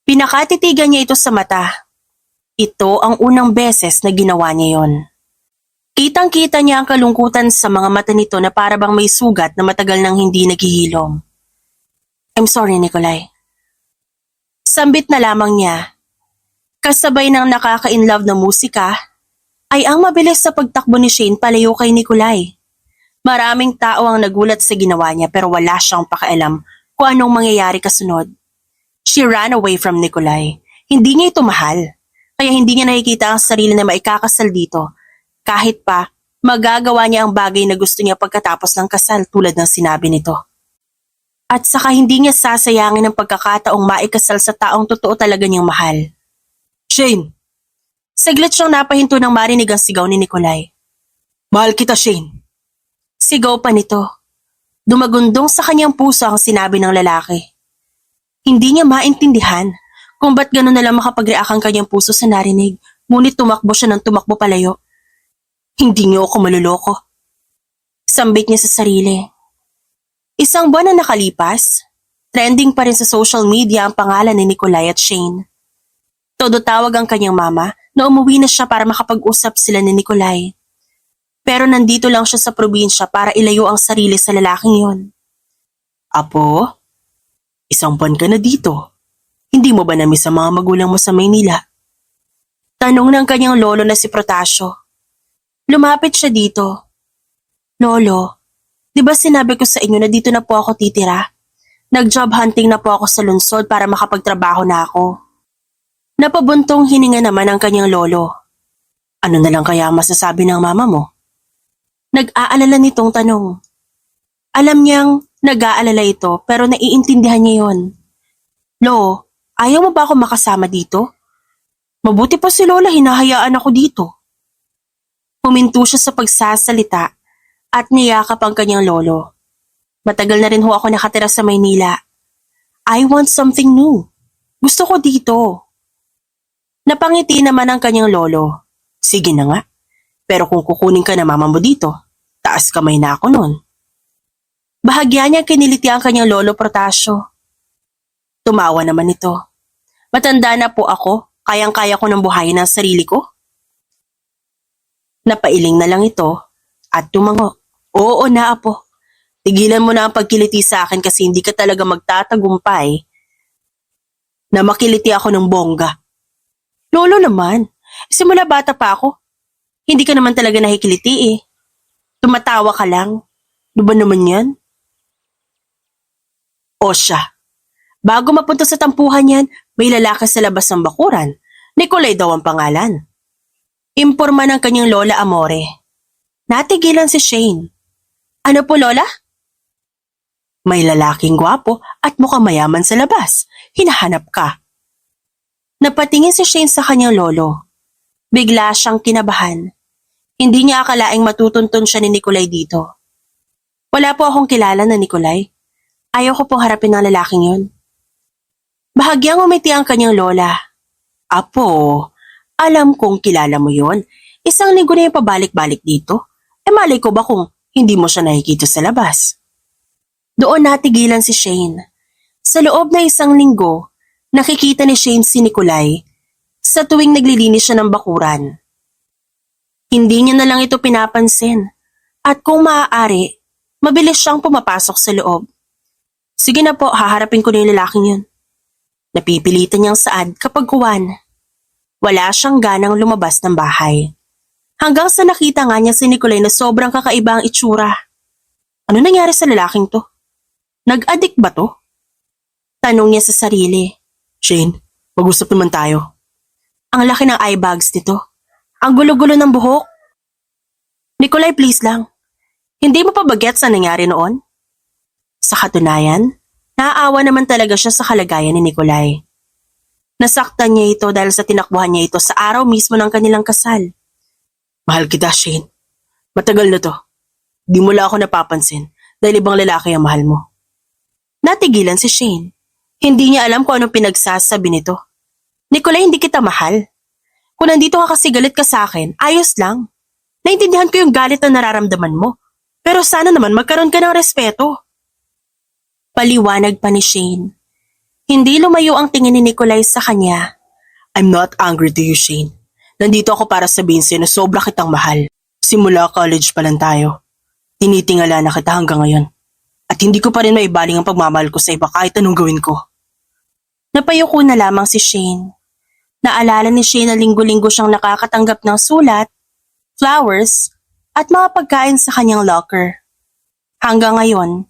Pinakatitigan niya ito sa mata. Ito ang unang beses na ginawa niya yon. Kitang-kita niya ang kalungkutan sa mga mata nito na para bang may sugat na matagal nang hindi naghihilom. I'm sorry, Nikolai. Sambit na lamang niya. Kasabay ng nakaka-inlove na musika, ay ang mabilis sa pagtakbo ni Shane palayo kay Nikolai. Maraming tao ang nagulat sa ginawa niya pero wala siyang pakialam kung anong mangyayari kasunod. She ran away from Nikolai. Hindi niya ito mahal, kaya hindi niya nakikita ang sarili na maikakasal dito. Kahit pa, magagawa niya ang bagay na gusto niya pagkatapos ng kasal tulad ng sinabi nito. At saka hindi niya sasayangin ang pagkakataong maikasal sa taong totoo talaga niyang mahal. Shane! Saglit siyang napahinto nang marinig ang sigaw ni Nikolai. Mahal kita, Shane! Sigaw pa nito. Dumagundong sa kanyang puso ang sinabi ng lalaki. Hindi niya maintindihan kung ba't gano'n na lang makapag-react ang kanyang puso sa narinig, ngunit tumakbo siya ng tumakbo palayo. Hindi niyo ako maluloko. Sambit niya sa sarili. Isang buwan na nakalipas, trending pa rin sa social media ang pangalan ni Nikolai at Shane. Todo tawag ang kanyang mama na umuwi na siya para makapag-usap sila ni Nikolai. Pero nandito lang siya sa probinsya para ilayo ang sarili sa lalaking yon. Apo, isang buwan ka na dito. Hindi mo ba namiss ang mga magulang mo sa Maynila? Tanong ng kanyang lolo na si Protasio. Lumapit siya dito. Lolo, di ba sinabi ko sa inyo na dito na po ako titira? Nag-job hunting na po ako sa lungsod para makapagtrabaho na ako. Napabuntong hininga naman ang kanyang lolo. Ano na lang kaya masasabi ng mama mo? Nag-aalala nitong tanong. Alam niyang nag-aalala ito pero naiintindihan niya yon. Lo, ayaw mo ba ako makasama dito? Mabuti pa si Lola, hinahayaan ako dito. Huminto siya sa pagsasalita at niyakap ang kanyang lolo. Matagal na rin ho ako nakatira sa Maynila. I want something new. Gusto ko dito. Napangiti naman ang kanyang lolo. Sige na nga, pero kung kukunin ka na mama mo dito, taas kamay na ako nun. Bahagya niya kiniliti ang kanyang lolo Protasio. Tumawa naman ito. Matanda na po ako, kayang-kaya ko ng buhayin ang sarili ko. Napailing na lang ito at tumango. Oo na apo, Tigilan mo na ang pagkiliti sa akin kasi hindi ka talaga magtatagumpay na makiliti ako ng bongga. Lolo naman, simula bata pa ako, hindi ka naman talaga nakikiliti eh. Tumatawa ka lang. Ano ba naman yan? O siya, bago mapunta sa tampuhan yan, may lalaki sa labas ng bakuran. Nikolay daw ang pangalan. Imporma ng kanyang lola Amore. Natigilan si Shane. Ano po lola? May lalaking gwapo at mukhang mayaman sa labas. Hinahanap ka. Napatingin si Shane sa kanyang lolo. Bigla siyang kinabahan. Hindi niya akalaing matutuntun siya ni Nikolay dito. Wala po akong kilala na Nikolay. Ayaw ko pong harapin ng lalaking yun. Bahagyang umiti ang kanyang lola. Apo, alam kong kilala mo yon. Isang linggo na yung pabalik-balik dito. Malay ko ba kung hindi mo siya nakikita sa labas? Doon natigilan si Shane. Sa loob na isang linggo, nakikita ni Shane si Nikolay sa tuwing naglilinis siya ng bakuran. Hindi niya na lang ito pinapansin at kung maaari, mabilis siyang pumapasok sa loob. Sige na po, haharapin ko na yung lalaking yun. Napipilitan niyang saad kapag kuwan. Wala siyang ganang lumabas ng bahay. Hanggang sa nakita nga niya si Nikolay na sobrang kakaiba ang itsura. Ano nangyari sa lalaking to? Nag-addict ba to? Tanong niya sa sarili. Shane, mag-usap naman tayo. Ang laki ng eye bags nito. Ang gulo-gulo ng buhok. Nikolay, please lang. Hindi mo pa ba gets ang nangyari noon? Sa katunayan, naaawa naman talaga siya sa kalagayan ni Nikolay. Nasaktan niya ito dahil sa tinakbuhan niya ito sa araw mismo ng kanilang kasal. Mahal kita, Shane. Matagal na to. Di mo lang ako napapansin dahil ibang lalaki ang mahal mo. Natigilan si Shane. Hindi niya alam kung anong pinagsasabi nito. Nikolay, hindi kita mahal. Kung nandito ka kasi galit ka sa akin, ayos lang. Naintindihan ko yung galit na nararamdaman mo. Pero sana naman magkaroon ka ng respeto. Paliwanag pa ni Shane. Hindi lumayo ang tingin ni Nikolay sa kanya. I'm not angry to you, Shane. Nandito ako para sabihin sa'yo na sobra kitang mahal. Simula college pa lang tayo. Tinitingala na kita hanggang ngayon. At hindi ko pa rin maibaling ang pagmamahal ko sa iba kahit anong gawin ko. Napayuko na lamang si Shane. Naalala ni Shane na linggo-linggo siyang nakakatanggap ng sulat, flowers, at mga pagkain sa kanyang locker. Hanggang ngayon,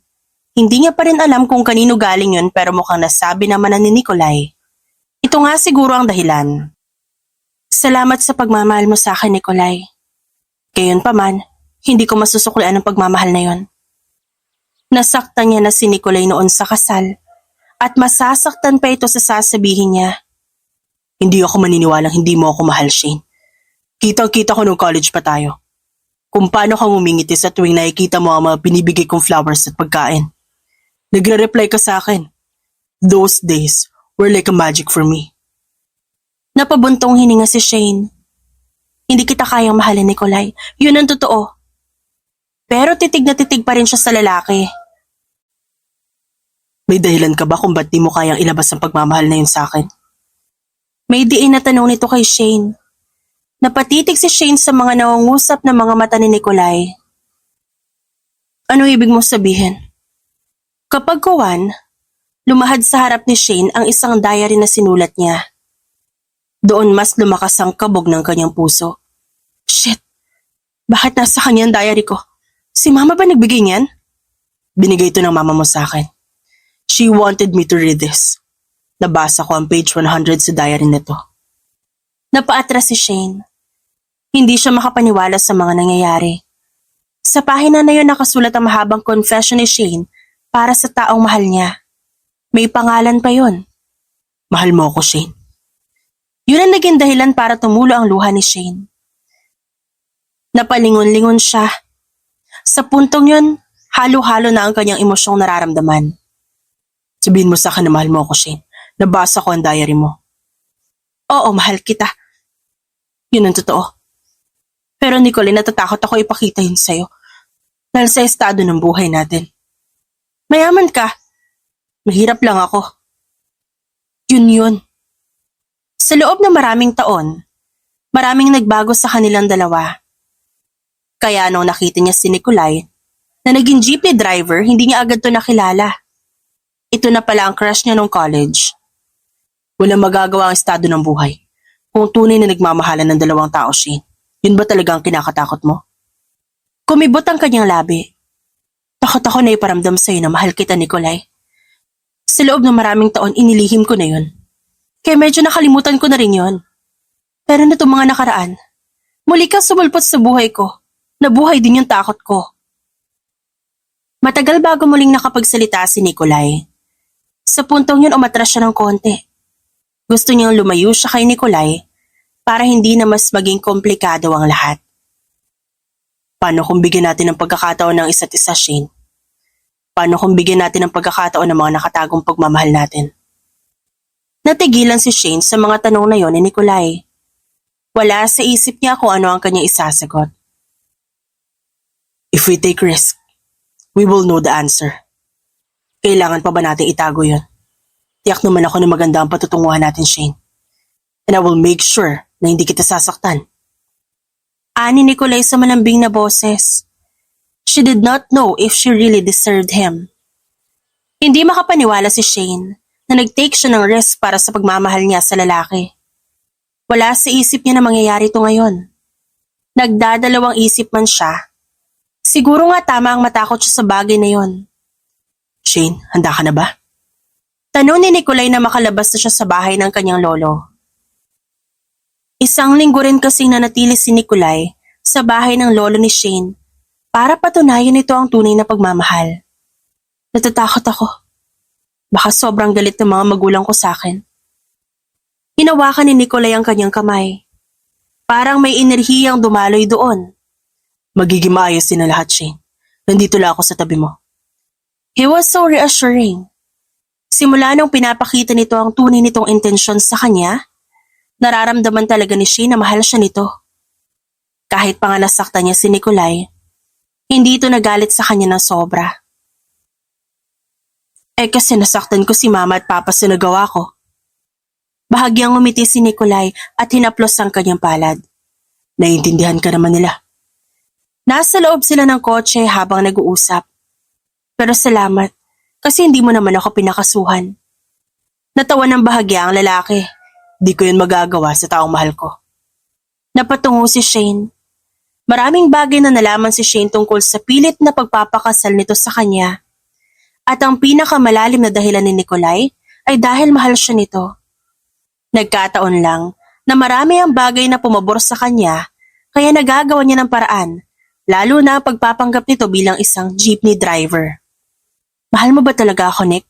hindi niya pa rin alam kung kanino galing yun pero mukhang nasabi naman na ni Nikolay. Ito nga siguro ang dahilan. Salamat sa pagmamahal mo sa akin, Nikolay. Gayon pa man, hindi ko masusuklian ang pagmamahal na yon. Nasaktan niya na si Nikolay noon sa kasal at masasaktan pa ito sa sasabihin niya. Hindi ako maniniwalang hindi mo ako mahal, Shane. Kitang-kita ko nung college pa tayo. Kung paano kang umingiti sa tuwing nakikita mo ang mga binibigay kong flowers at pagkain. Nagre-reply ka sa akin. Those days were like a magic for me. Napabuntong hininga si Shane. Hindi kita kayang mahalin, Nikolay. Yun ang totoo. Pero titig na titig pa rin siya sa lalaki. May dahilan ka ba kung ba't di mo kayang ilabas ang pagmamahal na yun sa akin? May diin na tanong nito kay Shane. Napatitig si Shane sa mga nangungusap na mga mata ni Nikolay. Ano ibig mo sabihin? Kapag kuwan, lumahad sa harap ni Shane ang isang diary na sinulat niya. Doon mas lumakas ang kabog ng kanyang puso. Shit! Bakit nasa kanyang diary ko? Si mama ba nagbigay niyan? Binigay ito ng mama mo sa akin. She wanted me to read this. Nabasa ko ang page 100 sa diary nito. Napaatras si Shane. Hindi siya makapaniwala sa mga nangyayari. Sa pahina na yun nakasulat ang mahabang confession ni Shane para sa taong mahal niya. May pangalan pa yun. Mahal mo ako, Shane. Yun ang naging dahilan para tumulo ang luha ni Shane. Napalingon-lingon siya. Sa puntong yun, halo-halo na ang kanyang emosyong nararamdaman. Sabihin mo sa akin na mahal mo ako, Shane. Nabasa ko ang diary mo. Oo, mahal kita. Yun ang totoo. Pero Nicolay, natatakot ako ipakita yun sa'yo. Dahil sa estado ng buhay natin. Mayaman ka. Mahirap lang ako. Yun. Sa loob ng maraming taon, maraming nagbago sa kanilang dalawa. Kaya nung nakita niya si Nicolay, Na naging jeepney driver, hindi niya agad to nakilala. Ito na pala ang crush niya nung college. Walang magagawa ang estado ng buhay. Kung tunay na nagmamahalan ng dalawang tao, Shane, yun ba talaga ang kinakatakot mo? Kumibot ang kanyang labi. Takot ako na iparamdam sa'yo na mahal kita, Nikolai. Sa loob ng maraming taon, inilihim ko na yun. Kaya medyo nakalimutan ko na rin yun. Pero na mga nakaraan, muli kang sumulpot sa buhay ko. Nabuhay din yung takot ko. Matagal bago muling nakapagsalita si Nikolai. Sa puntong yun, umatras siya ng konti. Gusto niyang lumayo siya kay Nikolai para hindi na mas maging komplikado ang lahat. Paano kung bigyan natin ng pagkakataon ng isa't isa, Shane? Paano kung bigyan natin ng pagkakataon ng mga nakatagong pagmamahal natin? Natigilan si Shane sa mga tanong na yon ni Nikolai. Wala sa isip niya kung ano ang kanyang isasagot. If we take risk, we will know the answer. Kailangan pa ba natin itago yun? Tiyak naman ako na maganda ang patutunguhan natin, Shane. And I will make sure na hindi kita sasaktan. Ani Nikolai sa malambing na boses. She did not know if she really deserved him. Hindi makapaniwala si Shane na nag-take siya ng risk para sa pagmamahal niya sa lalaki. Wala sa isip niya na mangyayari ito ngayon. Nagdadalawang isip man siya. Siguro nga tama ang matakot siya sa bagay na yon. Shane, handa ka na ba? Tanong ni Nikolai na makalabas na siya sa bahay ng kanyang lolo. Isang linggo rin kasing nanatili si Nikolai sa bahay ng lolo ni Shane para patunayan ito ang tunay na pagmamahal. Natatakot ako. Baka sobrang galit ng mga magulang ko sa akin. Hinawakan ni Nikolai ang kanyang kamay. Parang may enerhiyang dumaloy doon. Magiging maayos din ang lahat, Shane. Nandito lang ako sa tabi mo. He was so reassuring. Simula nung pinapakita nito ang tunay nitong intensyon sa kanya, nararamdaman talaga ni Shane na mahal siya nito. Kahit pa nga nasaktan niya si Nikolai, hindi ito nagalit sa kanya ng sobra. Kasi nasaktan ko si mama at papa sa nagawa ko. Bahagyang umiti si Nikolai at hinaplos ang kanyang palad. Naiintindihan ka naman nila. Nasa loob sila ng kotse habang nag-uusap. Pero salamat kasi hindi mo naman ako pinakasuhan. Natawa ng bahagya ang lalaki. Di ko yun magagawa sa taong mahal ko. Napatungo si Shane. Maraming bagay na nalaman si Shane tungkol sa pilit na pagpapakasal nito sa kanya. At ang pinakamalalim na dahilan ni Nikolai ay dahil mahal siya nito. Nagkataon lang na marami ang bagay na pumabor sa kanya kaya nagagawa niya ng paraan, lalo na ang pagpapanggap nito bilang isang jeepney driver. Mahal mo ba talaga ako, Nick?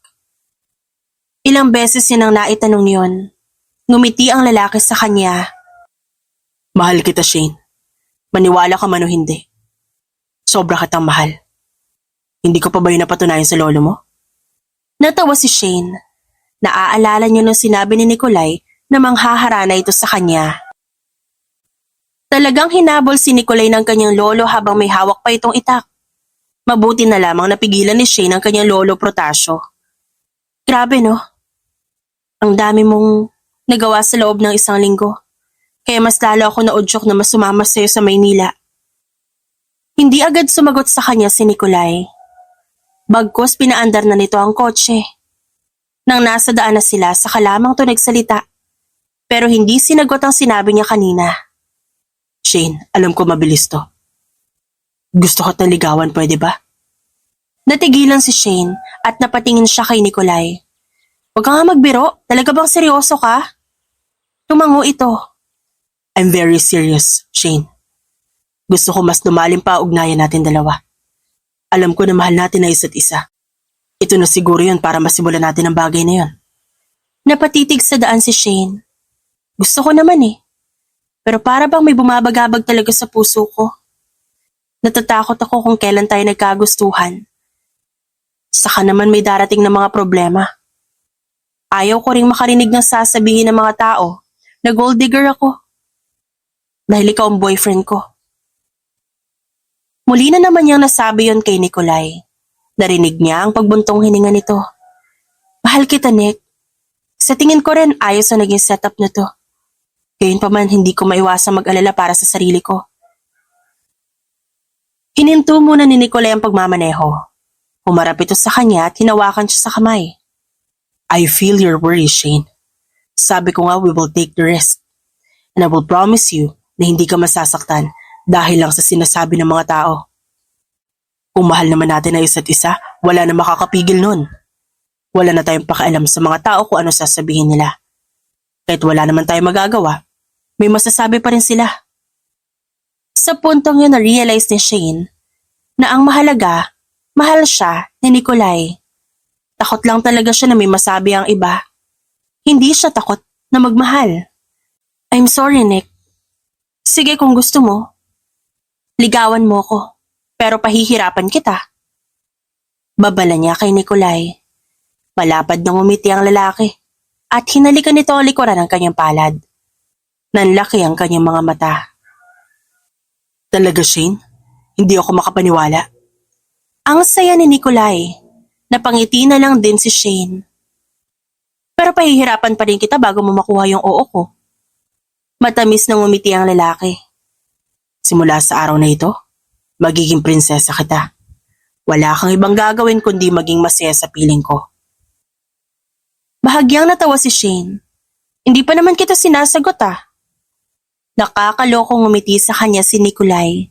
Ilang beses niya nang naitanong yon. Ngumiti ang lalaki sa kanya. Mahal kita, Shane. Maniwala ka man o hindi. Sobra kitang mahal. Hindi ko pa ba yun napatunayan sa lolo mo? Natawa si Shane. Naaalala niya nung sinabi ni Nikolai na manghaharana ito sa kanya. Talagang hinabol si Nikolai ng kanyang lolo habang may hawak pa itong itak. Mabuti na lamang napigilan ni Shane ang kanyang lolo Protasio. Grabe no? Ang dami mong nagawa sa loob ng isang linggo. Kaya mas lalo ako naudyok na mas sumama sa'yo sa Maynila. Hindi agad sumagot sa kanya si Nikolai. Bagkus pinaandar na nito ang kotse. Nang nasa daan na sila, saka lamang to nagsalita. Pero hindi sinagot ang sinabi niya kanina. Shane, alam ko mabilis to. Gusto ko taligawan, pwede ba? Natigilan si Shane at napatingin siya kay Nikolai. Huwag ka nga magbiro, talaga bang seryoso ka? Tumango ito. I'm very serious, Shane. Gusto ko mas lumalim pa ugnayan natin dalawa. Alam ko na mahal natin na isa't isa. Ito na siguro yun para masimulan natin ang bagay na yun. Napatitig sa daan si Shane. Gusto ko naman eh. Pero para bang may bumabagabag talaga sa puso ko. Natatakot ako kung kailan tayo nagkagustuhan. Saka naman may darating na mga problema. Ayaw ko ring makarinig ng sasabihin ng mga tao na gold digger ako. Dahil ikaw ang boyfriend ko. Muli na naman niyang nasabi yon kay Nikolai. Narinig niya ang pagbuntong hininga nito. Mahal kita, Nick. Sa tingin ko rin ayos na naging setup na to. Gayun pa man hindi ko maiwasang mag-alala para sa sarili ko. Hininto muna ni Nicolay ang pagmamaneho. Humarap ito sa kanya at hinawakan siya sa kamay. I feel your worry, Shane. Sabi ko nga we will take the risk. And I will promise you na hindi ka masasaktan dahil lang sa sinasabi ng mga tao. Kung mahal naman natin ang isa't isa, wala na makakapigil nun. Wala na tayong pakialam sa mga tao kung ano sasabihin nila. Kahit wala naman tayong magagawa, may masasabi pa rin sila. Sa puntong yun na-realize ni Shane na ang mahalaga, mahal siya ni Nicolay. Takot lang talaga siya na may masabi ang iba. Hindi siya takot na magmahal. I'm sorry, Nick. Sige kung gusto mo. Ligawan mo ko, pero pahihirapan kita. Babala niya kay Nicolay. Malapad nang umiti ang lalaki at hinalikan nito ang likuran ng kanyang palad. Nanlaki ang kanyang mga mata. Talaga, Shane? Hindi ako makapaniwala. Ang saya ni Nicolay. Napangiti na lang din si Shane. Pero pahihirapan pa rin kita bago mo makuha yung oo ko. Matamis nang umiti ang lalaki. Simula sa araw na ito, magiging prinsesa kita. Wala kang ibang gagawin kundi maging masaya sa piling ko. Bahagyang natawa si Shane. Hindi pa naman kita sinasagot ah. Nakakalokong umiti sa kanya si Nicolay.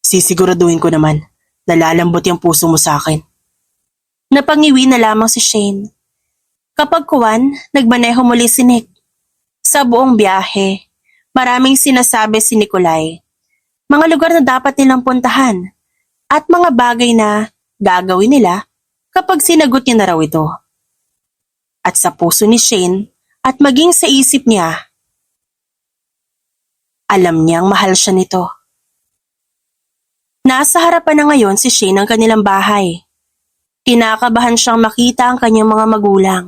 Sisiguraduhin ko naman na lalambot yung puso mo sa akin. Napangiwi na lamang si Shane. Kapag kuwan, nagmaneho muli si Nick. Sa buong biyahe, maraming sinasabi si Nicolay. Mga lugar na dapat nilang puntahan at mga bagay na gagawin nila kapag sinagot niya na raw ito. At sa puso ni Shane at maging sa isip niya, alam niyang mahal siya nito. Nasa harapan na ngayon si Shane ng kanilang bahay. Kinakabahan siyang makita ang kanyang mga magulang.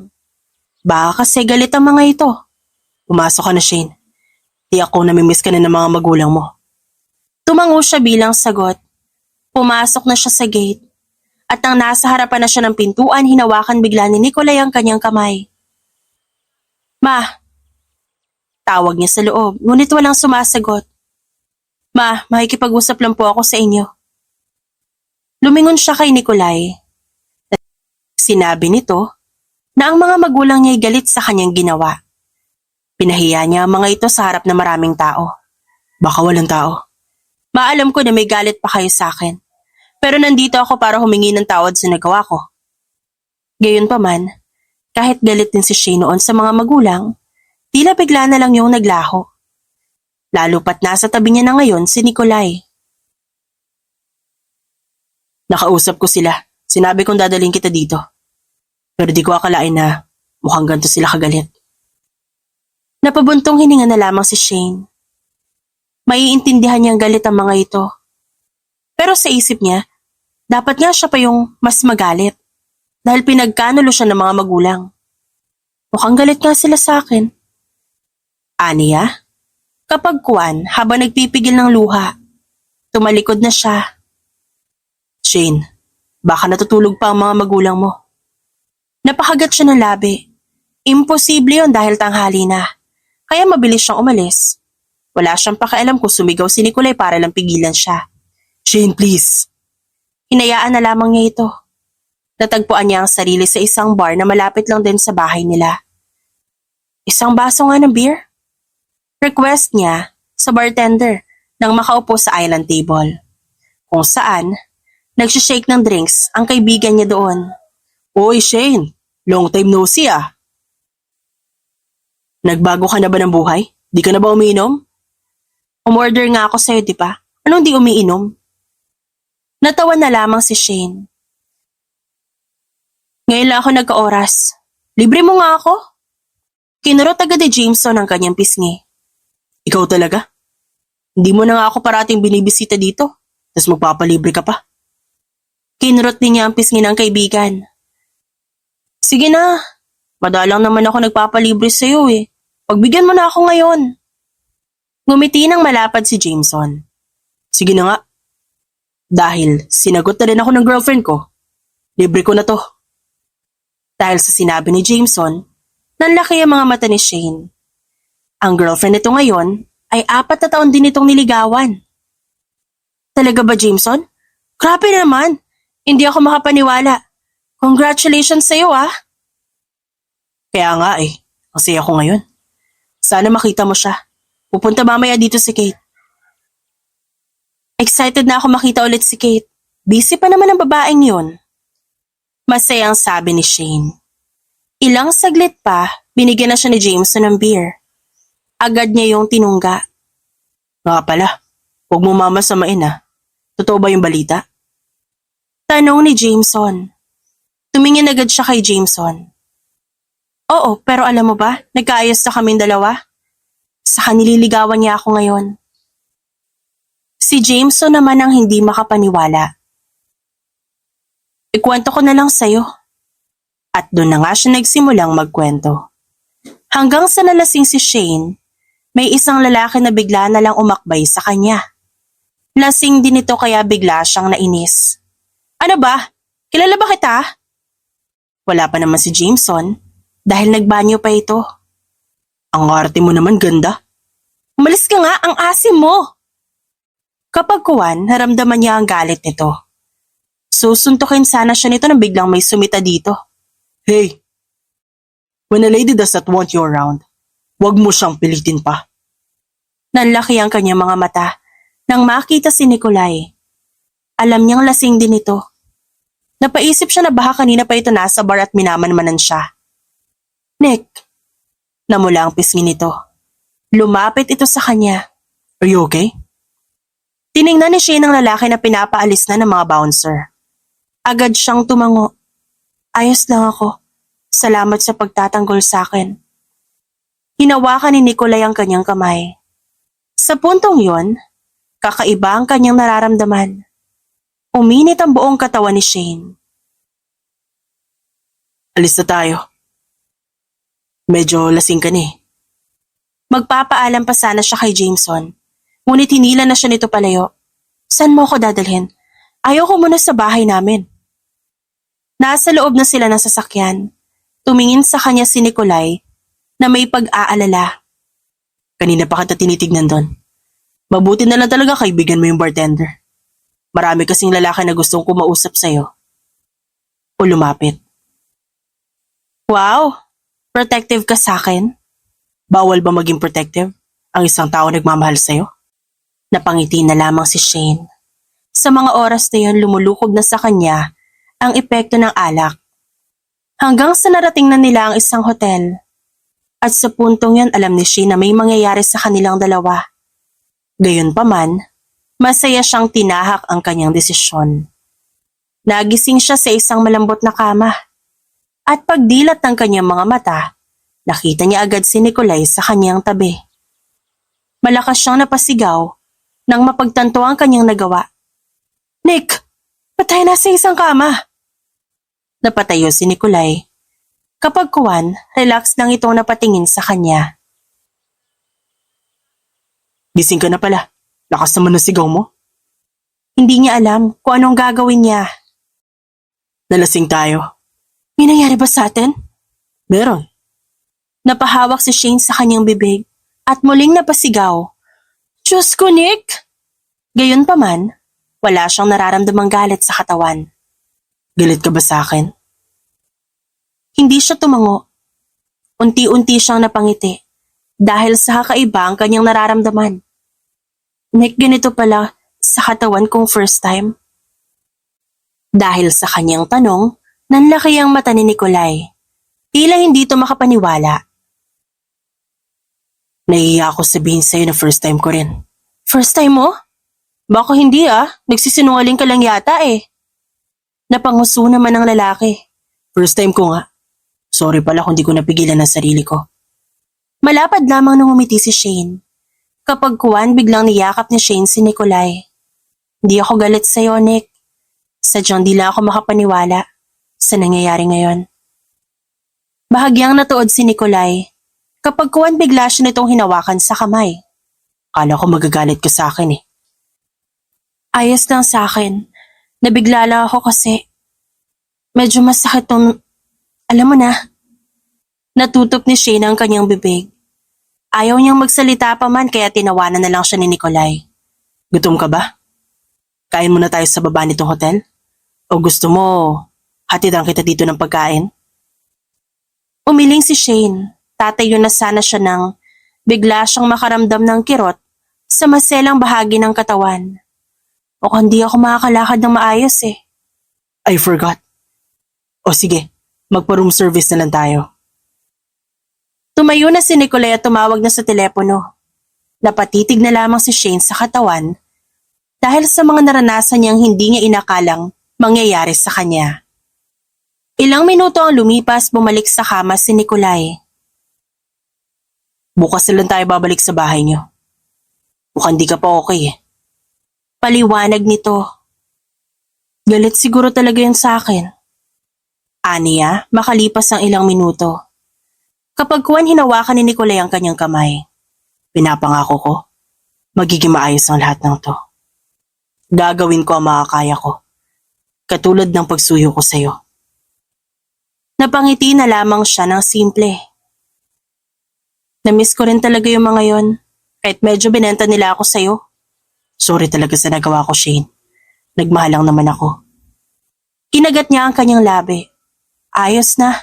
Baka kasi galit ang mga ito. Pumasok ka na, Shane. Di ako namimiss ka na ng mga magulang mo. Tumango siya bilang sagot. Pumasok na siya sa gate. At nang nasa harapan na siya ng pintuan, hinawakan bigla ni Nicolay ang kanyang kamay. Ma! Tawag niya sa loob, ngunit walang sumasagot. Ma, makikipag-usap lang po ako sa inyo. Lumingon siya kay Nicolay. Sinabi nito na ang mga magulang niya'y galit sa kanyang ginawa. Pinahiya niya ang mga ito sa harap ng maraming tao. Baka walang tao. Maalam ko na may galit pa kayo sa akin. Pero nandito ako para humingi ng tawad sa nagawa ko. Gayunpaman, kahit galit din si Shane noon sa mga magulang, tila bigla na lang yung naglaho. Lalo pat nasa tabi niya na ngayon si Nicolay. Nakausap ko sila. Sinabi kong dadalhin kita dito. Pero di ko akalain na mukhang ganito sila kagalit. Napabuntong hininga na lamang si Shane. Maiintindihan niyang galit ang mga ito. Pero sa isip niya, dapat nga siya pa yung mas magalit. Dahil pinagkanulo siya ng mga magulang. Mukhang galit nga sila sa akin. Aniya? Kapag kuwan, habang nagpipigil ng luha, tumalikod na siya. Shane, baka natutulog pa ang mga magulang mo. Napakagat siya ng labi. Imposible yon dahil tanghali na. Kaya mabilis siyang umalis. Wala siyang pakialam kung sumigaw si Nicolay para lang pigilan siya. Shane, please. Hinayaan na lamang niya ito. Natagpuan niya ang sarili sa isang bar na malapit lang din sa bahay nila. Isang baso nga ng beer? Request niya sa bartender nang makaupo sa island table. Kung saan, nagsishake ng drinks ang kaibigan niya doon. Oy Shane, long time no see ah. Nagbago ka na ba ng buhay? Di ka na ba umiinom? Umorder nga ako sa'yo, di ba? Anong di umiinom? Natawa na lamang si Shane. Ngayon lang ako nagka-oras. Libre mo nga ako? Kinurot agad ni Jameson ang kanyang pisngi. Ikaw talaga? Hindi mo na nga ako parating binibisita dito, tas magpapalibre ka pa. Kinurot din niya ang pisngi ng kaibigan. Sige na, madalang naman ako nagpapalibre sa'yo eh. Pagbigyan mo na ako ngayon. Ngumiti ng malapad si Jameson. Sige na nga. Dahil sinagot na rin ako ng girlfriend ko. Libre ko na to. Dahil sa sinabi ni Jameson, nanlaki ang mga mata ni Shane. Ang girlfriend nito ngayon ay 4 na taon din itong niligawan. Talaga ba, Jameson? Grabe naman. Hindi ako makapaniwala. Congratulations sa'yo, ah. Kaya nga eh. Ang saya ko ngayon. Sana makita mo siya. Pupunta mamaya dito si Kate. Excited na ako makita ulit si Kate. Busy pa naman ang babaeng yun. Masayang sabi ni Shane. Ilang saglit pa, binigyan na siya ni Jameson ng beer. Agad niya yung tinungga. Nga pala, huwag mo mamasamain ah. Totoo ba yung balita? Tanong ni Jameson. Tumingin agad siya kay Jameson. Oo, pero alam mo ba, nagkaayos na kaming dalawa. Saka nililigawan niya ako ngayon. Si Jameson naman ang hindi makapaniwala. Ikwento ko na lang sa'yo. At doon na nga siya nagsimulang magkwento. Hanggang sa nalasing si Shane, may isang lalaki na bigla na lang umakbay sa kanya. Lasing din ito kaya bigla siyang nainis. Ano ba? Kilala ba kita? Wala pa naman si Jameson dahil nagbanyo pa ito. Ang arte mo naman, ganda. Umalis ka nga, ang asim mo. Kapag kuwan, naramdaman niya ang galit nito. Susuntukin sana siya nito nang biglang may sumita dito. Hey, when a lady does not want you around, huwag mo siyang pilitin pa. Nanlaki ang kanyang mga mata nang makita si Nikolai. Alam niyang lasing din ito. Napaisip siya na baka kanina pa ito nasa bar at minamanmanan siya. Nick, namula ang pisngi nito. Lumapit ito sa kanya. Are you okay? Tiningnan ni Shane ang lalaki na pinapaalis na ng mga bouncer. Agad siyang tumango. Ayos lang ako. Salamat sa pagtatanggol sa akin. Hinawakan ni Nikolai ang kanyang kamay. Sa puntong yon, kakaiba ang kanyang nararamdaman. Uminit ang buong katawan ni Shane. Alis na tayo. Medyo lasing ka ni. Magpapaalam pa sana siya kay Jameson. Ngunit hinila na siya nito palayo. Saan mo ako dadalhin? Ayaw ko muna sa bahay namin. Nasa loob na sila ng sasakyan. Tumingin sa kanya si Nikolai na may pag-aalala. Kanina pa kita tinitignan doon. Mabuti na lang talaga kaibigan mo yung bartender. Marami kasing lalaki na gustong kumausap sa'yo. O lumapit. Wow! Protective ka sa akin? Bawal ba maging protective ang isang tao nagmamahal sa'yo? Napangiti na lamang si Shane. Sa mga oras na yun, lumulukog na sa kanya ang epekto ng alak. Hanggang sa narating na nila ang isang hotel. At sa puntong yan, alam ni Shane na may mangyayari sa kanilang dalawa. Gayunpaman, masaya siyang tinahak ang kanyang desisyon. Nagising siya sa isang malambot na kama. At pagdilat ng kanyang mga mata, nakita niya agad si Nikolai sa kanyang tabi. Malakas siyang napasigaw nang mapagtanto ang kanyang nagawa. Nick, patay na sa isang kama. Napatayo si Nikolai. Kapag kuwan, relax lang itong napatingin sa kanya. Gising ka na pala. Lakas naman ng sigaw mo. Hindi niya alam kung anong gagawin niya. Nalasing tayo. May nangyari ba sa atin? Meron. Napahawak si Shane sa kanyang bibig at muling napasigaw. Diyos ko, Nick! Gayunpaman, wala siyang nararamdamang galit sa katawan. Galit ka ba sa akin? Hindi siya tumango. Unti-unti siyang napangiti dahil sa kakaiba ang kanyang nararamdaman. Nick, ganito pala sa katawan kong first time. Dahil sa kanyang tanong, nanlaki ang mata ni Nikolai. Tila hindi ito makapaniwala. Nahihiya ako sabihin sa'yo na first time ko rin. First time mo? Baka hindi nagsisinungaling ka lang yata eh. Napanguso naman ang lalaki. First time ko nga. Sorry pala kung di ko napigilan ang sarili ko. Malapad lamang nang umiti si Shane. Kapag kuwan, biglang niyakap ni Shane si Nikolai. Hindi ako galit sa'yo, Nick. Sadyang di lang ako makapaniwala sa nangyayari ngayon. Bahagyang natuod si Nikolai. Kapag kuwan, bigla siya nitong hinawakan sa kamay. Kala ko magagalit ka sa akin eh. Ayos lang sa akin. Nabigla lang ako kasi medyo masakit tong, alam mo na. Natutok ni Shane ang kanyang bibig. Ayaw niyang magsalita pa man kaya tinawanan na lang siya ni Nikolai. Gutom ka ba? Kain muna tayo sa baba nitong hotel? O gusto mo, hatidan kita dito ng pagkain? Umiling si Shane. Tatayo na sana siya nang bigla siyang makaramdam ng kirot sa maselang bahagi ng katawan. O hindi ako makakalakad ng maayos eh. I forgot. O sige, magpa-room service na lang tayo. Tumayo na si Nicolay at tumawag na sa telepono. Napatitig na lamang si Shane sa katawan dahil sa mga naranasan niyang hindi niya inakalang mangyayari sa kanya. Ilang minuto ang lumipas, bumalik sa kama si Nicolay. Bukas na lang tayo babalik sa bahay niyo. Mukhang di ka pa okay eh. Paliwanag nito. Galit siguro talaga yun sa akin. Aniya, makalipas ang ilang minuto. Kapag kuwan hinawakan ni Nicolay ang kanyang kamay, pinapangako ko, magiging maayos ang lahat ng to. Gagawin ko ang makakaya ko, katulad ng pagsuyo ko sa'yo. Napangiti na lamang siya ng simple. Namiss ko rin talaga yung mga yon, kahit medyo binenta nila ako sa'yo. Sorry talaga sa nagawa ko, Shane. Nagmahal lang naman ako. Kinagat niya ang kanyang labi. Ayos na.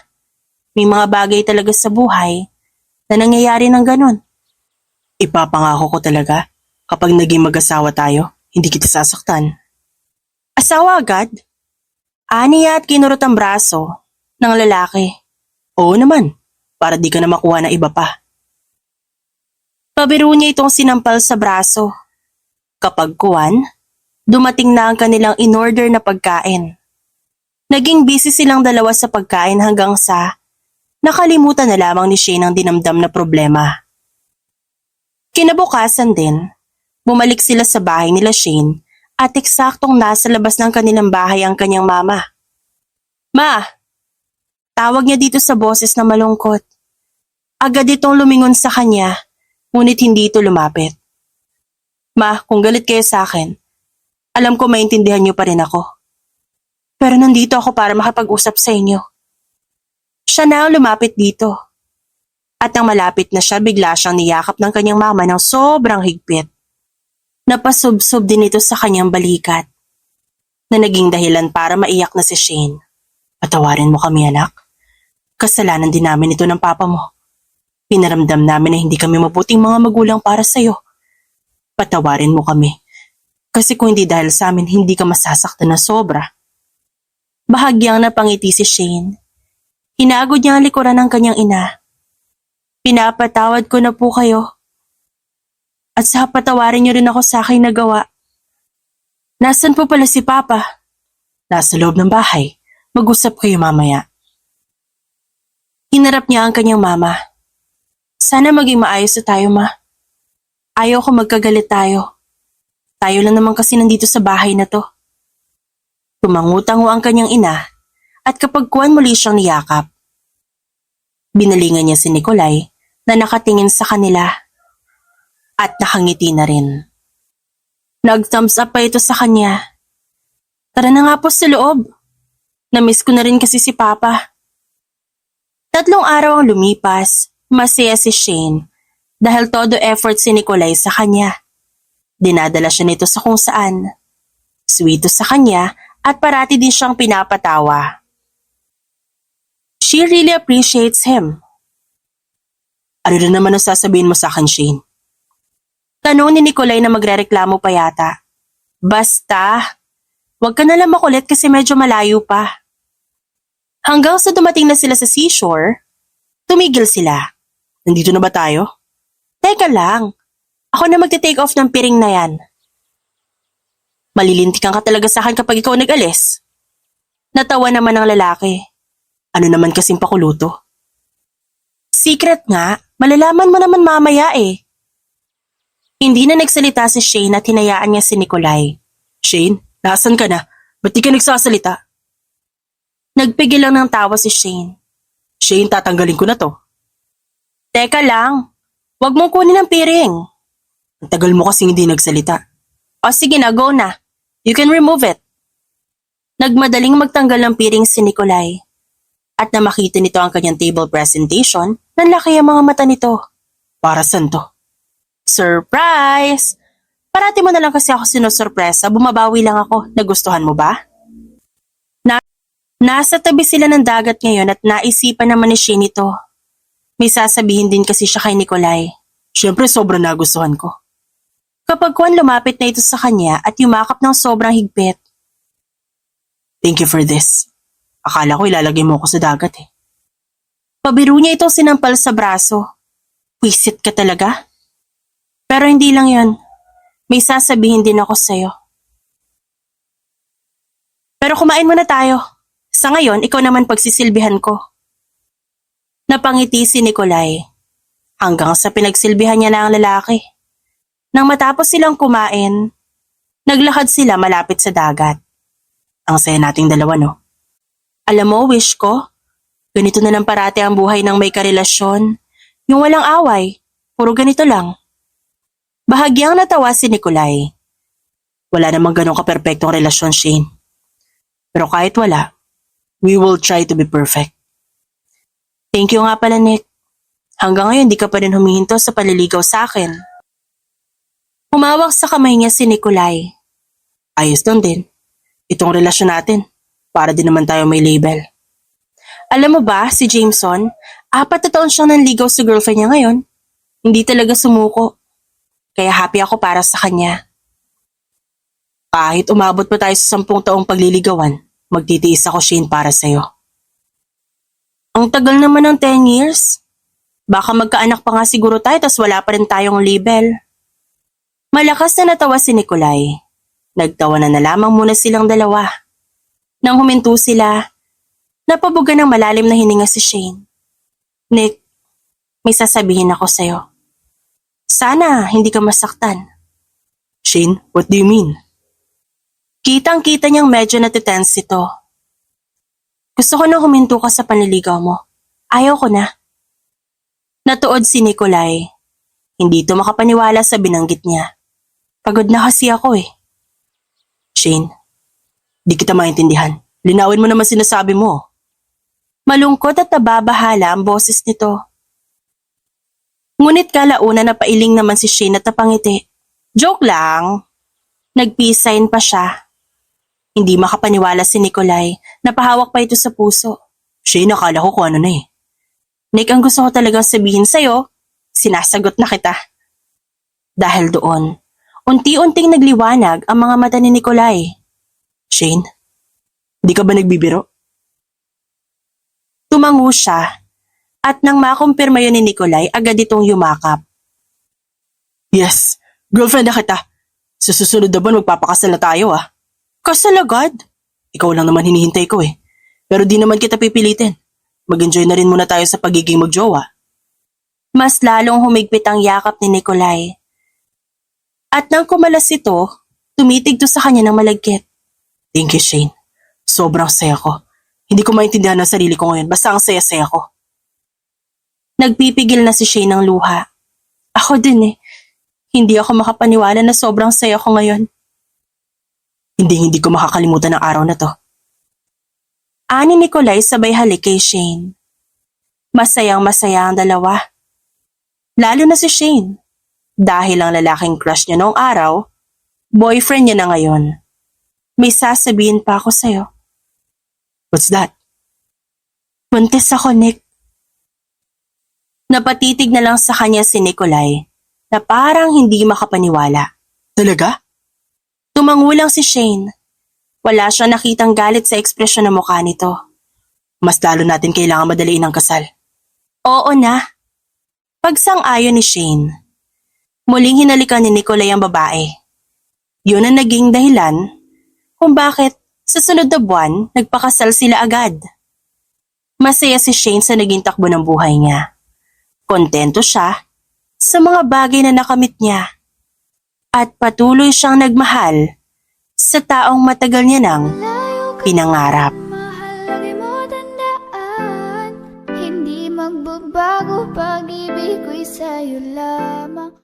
May mga bagay talaga sa buhay na nangyayari ng ganun. Ipapangako ko talaga, kapag naging mag-asawa tayo, hindi kita sasaktan. Asawa agad? Aniya at kinurot ang braso ng lalaki. Oo naman, para di ka na makuha na iba pa. Pabiro niya itong sinampal sa braso. Kapag kuwan, dumating na ang kanilang in-order na pagkain. Naging busy silang dalawa sa pagkain hanggang sa nakalimutan na lamang ni Shane ang dinamdam na problema. Kinabukasan din, bumalik sila sa bahay nila Shane at eksaktong nasa labas ng kanilang bahay ang kanyang mama. Ma! Tawag niya dito sa boses na malungkot. Agad itong lumingon sa kanya, ngunit hindi ito lumapit. Ma, kung galit kayo sa akin, alam ko maintindihan niyo pa rin ako. Pero nandito ako para makapag-usap sa inyo. Siya na ang lumapit dito. At nang malapit na siya, bigla siyang niyakap ng kanyang mama ng sobrang higpit. Napasubsob din ito sa kanyang balikat, na naging dahilan para maiyak na si Shane. Patawarin mo kami, anak. Kasalanan din namin ito ng papa mo. Pinaramdam namin na hindi kami mabuting mga magulang para sa'yo. Patawarin mo kami. Kasi kung hindi dahil sa amin, hindi ka masasaktan na sobra. Bahagyang napangiti si Shane. Hinagod niya ang likuran ng kanyang ina. Pinapatawad ko na po kayo. At sa patawarin niyo rin ako sa aking nagawa. Nasaan po pala si Papa? Nasa loob ng bahay. Mag-usap kayo mamaya. Hinarap niya ang kanyang mama. Sana maging maayos na tayo, ma. Ayaw ko magkagalit tayo. Tayo lang naman kasi nandito sa bahay na to. Tumangutango ang kanyang ina at kapag kuwan muli siyang niyakap. Binalingan niya si Nicolay na nakatingin sa kanila at nakangiti na rin. Nag-thumbs up pa ito sa kanya. Tara na nga po sa loob. Namiss ko na rin kasi si Papa. 3 araw ang lumipas, masaya si Shane dahil todo effort si Nicolay sa kanya. Dinadala siya nito sa kung saan. Sweeto sa kanya at parati din siyang pinapatawa. She really appreciates him. Ano na naman ang sasabihin mo sa akin, Shane? Tanong ni Nicolay na magrereklamo pa yata. Basta, wag ka na lang makulit kasi medyo malayo pa. Hanggang sa dumating na sila sa seashore, tumigil sila. Nandito na ba tayo? Teka lang, ako na magte-take off ng piring na yan. Malilintikan ka talaga sa akin kapag ikaw nag-alis. Natawa naman ang lalaki. Ano naman kasing pakuluto? Secret nga, malalaman mo naman mamaya eh. Hindi na nagsalita si Shane at hinayaan niya si Nicolay. Shane, nasan ka na? Ba't di ka nagsasalita? Nagpigil lang ng tawa si Shane. Shane, tatanggalin ko na to. Teka lang, wag mong kunin ang piring. Ang tagal mo kasing hindi nagsalita. O sige na, go na. You can remove it. Nagmadaling magtanggal ng piring si Nicolay. At na makita nito ang kanyang table presentation, nanlaki ang mga mata nito. Para saan to? Surprise! Parati mo na lang kasi ako sinusurpresa, bumabawi lang ako. Nagustuhan mo ba? Nasa tabi sila ng dagat ngayon at naisipan naman ni Shane ito. May sasabihin din kasi siya kay Nikolai. Siyempre sobrang nagustuhan ko. Kapag Juan lumapit na ito sa kanya at yumakap ng sobrang higpit. Thank you for this. Akala ko ilalagay mo ako sa dagat eh. Pabiro niya itong sinampal sa braso. Wisit ka talaga? Pero hindi lang yon. May sasabihin din ako sa'yo. Pero kumain muna tayo. Sa ngayon, ikaw naman pagsisilbihan ko. Napangiti si Nikolai. Hanggang sa pinagsilbihan niya na ang lalaki. Nang matapos silang kumain, naglakad sila malapit sa dagat. Ang saya nating dalawa, no? Alam mo, wish ko, ganito na lang parati ang buhay ng may karelasyon. Yung walang away, puro ganito lang. Bahagyang natawa si Nikolai. Wala namang ganong kaperpektong relasyon, Shane. Pero kahit wala, we will try to be perfect. Thank you nga pala, Nick. Hanggang ngayon di ka pa rin humihinto sa paliligaw sa akin. Humawak sa kamay niya si Nikolai. Ayos lang din. Itong relasyon natin, para din naman tayo may label. Alam mo ba, si Jameson, 4 na taon siyang nanligaw sa girlfriend niya ngayon. Hindi talaga sumuko. Kaya happy ako para sa kanya. Kahit umabot pa tayo sa 10 taong pagliligawan, magtitiis ako, Shane, para sa'yo. Ang tagal naman ng 10 years. Baka magkaanak pa nga siguro tayo tas wala pa rin tayong label. Malakas na natawa si Nikolai. Nagtawanan na lamang muna silang dalawa. Nang huminto sila, napabuga ng malalim na hininga si Shane. Nick, may sasabihin ako sa'yo. Sana hindi ka masaktan. Shane, what do you mean? Kitang-kita niyang medyo natitense ito. Gusto ko na huminto ka sa panliligaw mo. Ayaw ko na. Natuod si Nikolai. Hindi ito makapaniwala sa binanggit niya. Pagod na kasi ako eh. Shane, di kita maintindihan. Linawin mo naman sinasabi mo. Malungkot at nababahala ang boses nito. Ngunit kalauna na pailing naman si Shane at napangiti. Joke lang. Nag-peace sign pa siya. Hindi makapaniwala si Nikolai. Napahawak pa ito sa puso. Shane, akala ko kung ano na eh. Nick, ang gusto ko talagang sabihin sa'yo, sinasagot na kita. Dahil doon, unti-unting nagliwanag ang mga mata ni Nikolai. Shane, di ka ba nagbibiro? Tumango siya at nang makumpirma yun ni Nikolai, agad itong yumakap. Yes, girlfriend na kita. Sa susunod na buwan magpapakasal na tayo ah. Kasal agad? Ikaw lang naman hinihintay ko eh. Pero di naman kita pipilitin. Mag-enjoy na rin muna tayo sa pagiging magjowa. Mas lalong humigpit ang yakap ni Nikolai. At nang kumalas ito, tumitig to sa kanya ng malagkit. Thank you, Shane. Sobrang saya ko. Hindi ko maintindihan ang sarili ko ngayon, basta ang saya-saya ko. Nagpipigil na si Shane ng luha. Ako din eh. Hindi ako makapaniwala na sobrang saya ko ngayon. Hindi ko makakalimutan ang araw na to. Ani Nikolai sabay halik kay Shane. Masayang-masaya ang dalawa. Lalo na si Shane. Dahil ang lalaking crush niya noong araw, boyfriend niya na ngayon. May sasabihin pa ako sa'yo. What's that? Buntis ako, Nick. Napatitig na lang sa kanya si Nikolai na parang hindi makapaniwala. Talaga? Tumango lang si Shane. Wala siyang nakitang galit sa ekspresyon ng mukha nito. Mas lalo natin kailangan madaliin ang kasal. Oo na. Pagsang-ayon ni Shane. Muling hinalikan ni Nikolai ang babae. Yun ang naging dahilan kung bakit sa sunod na buwan nagpakasal sila agad. Masaya si Shane sa naging takbo ng buhay niya. Kontento siya sa mga bagay na nakamit niya. At patuloy siyang nagmahal sa taong matagal niya nang pinangarap. Lagi mo tandaan, hindi magbabago pag-ibig ko'y sa'yo lamang.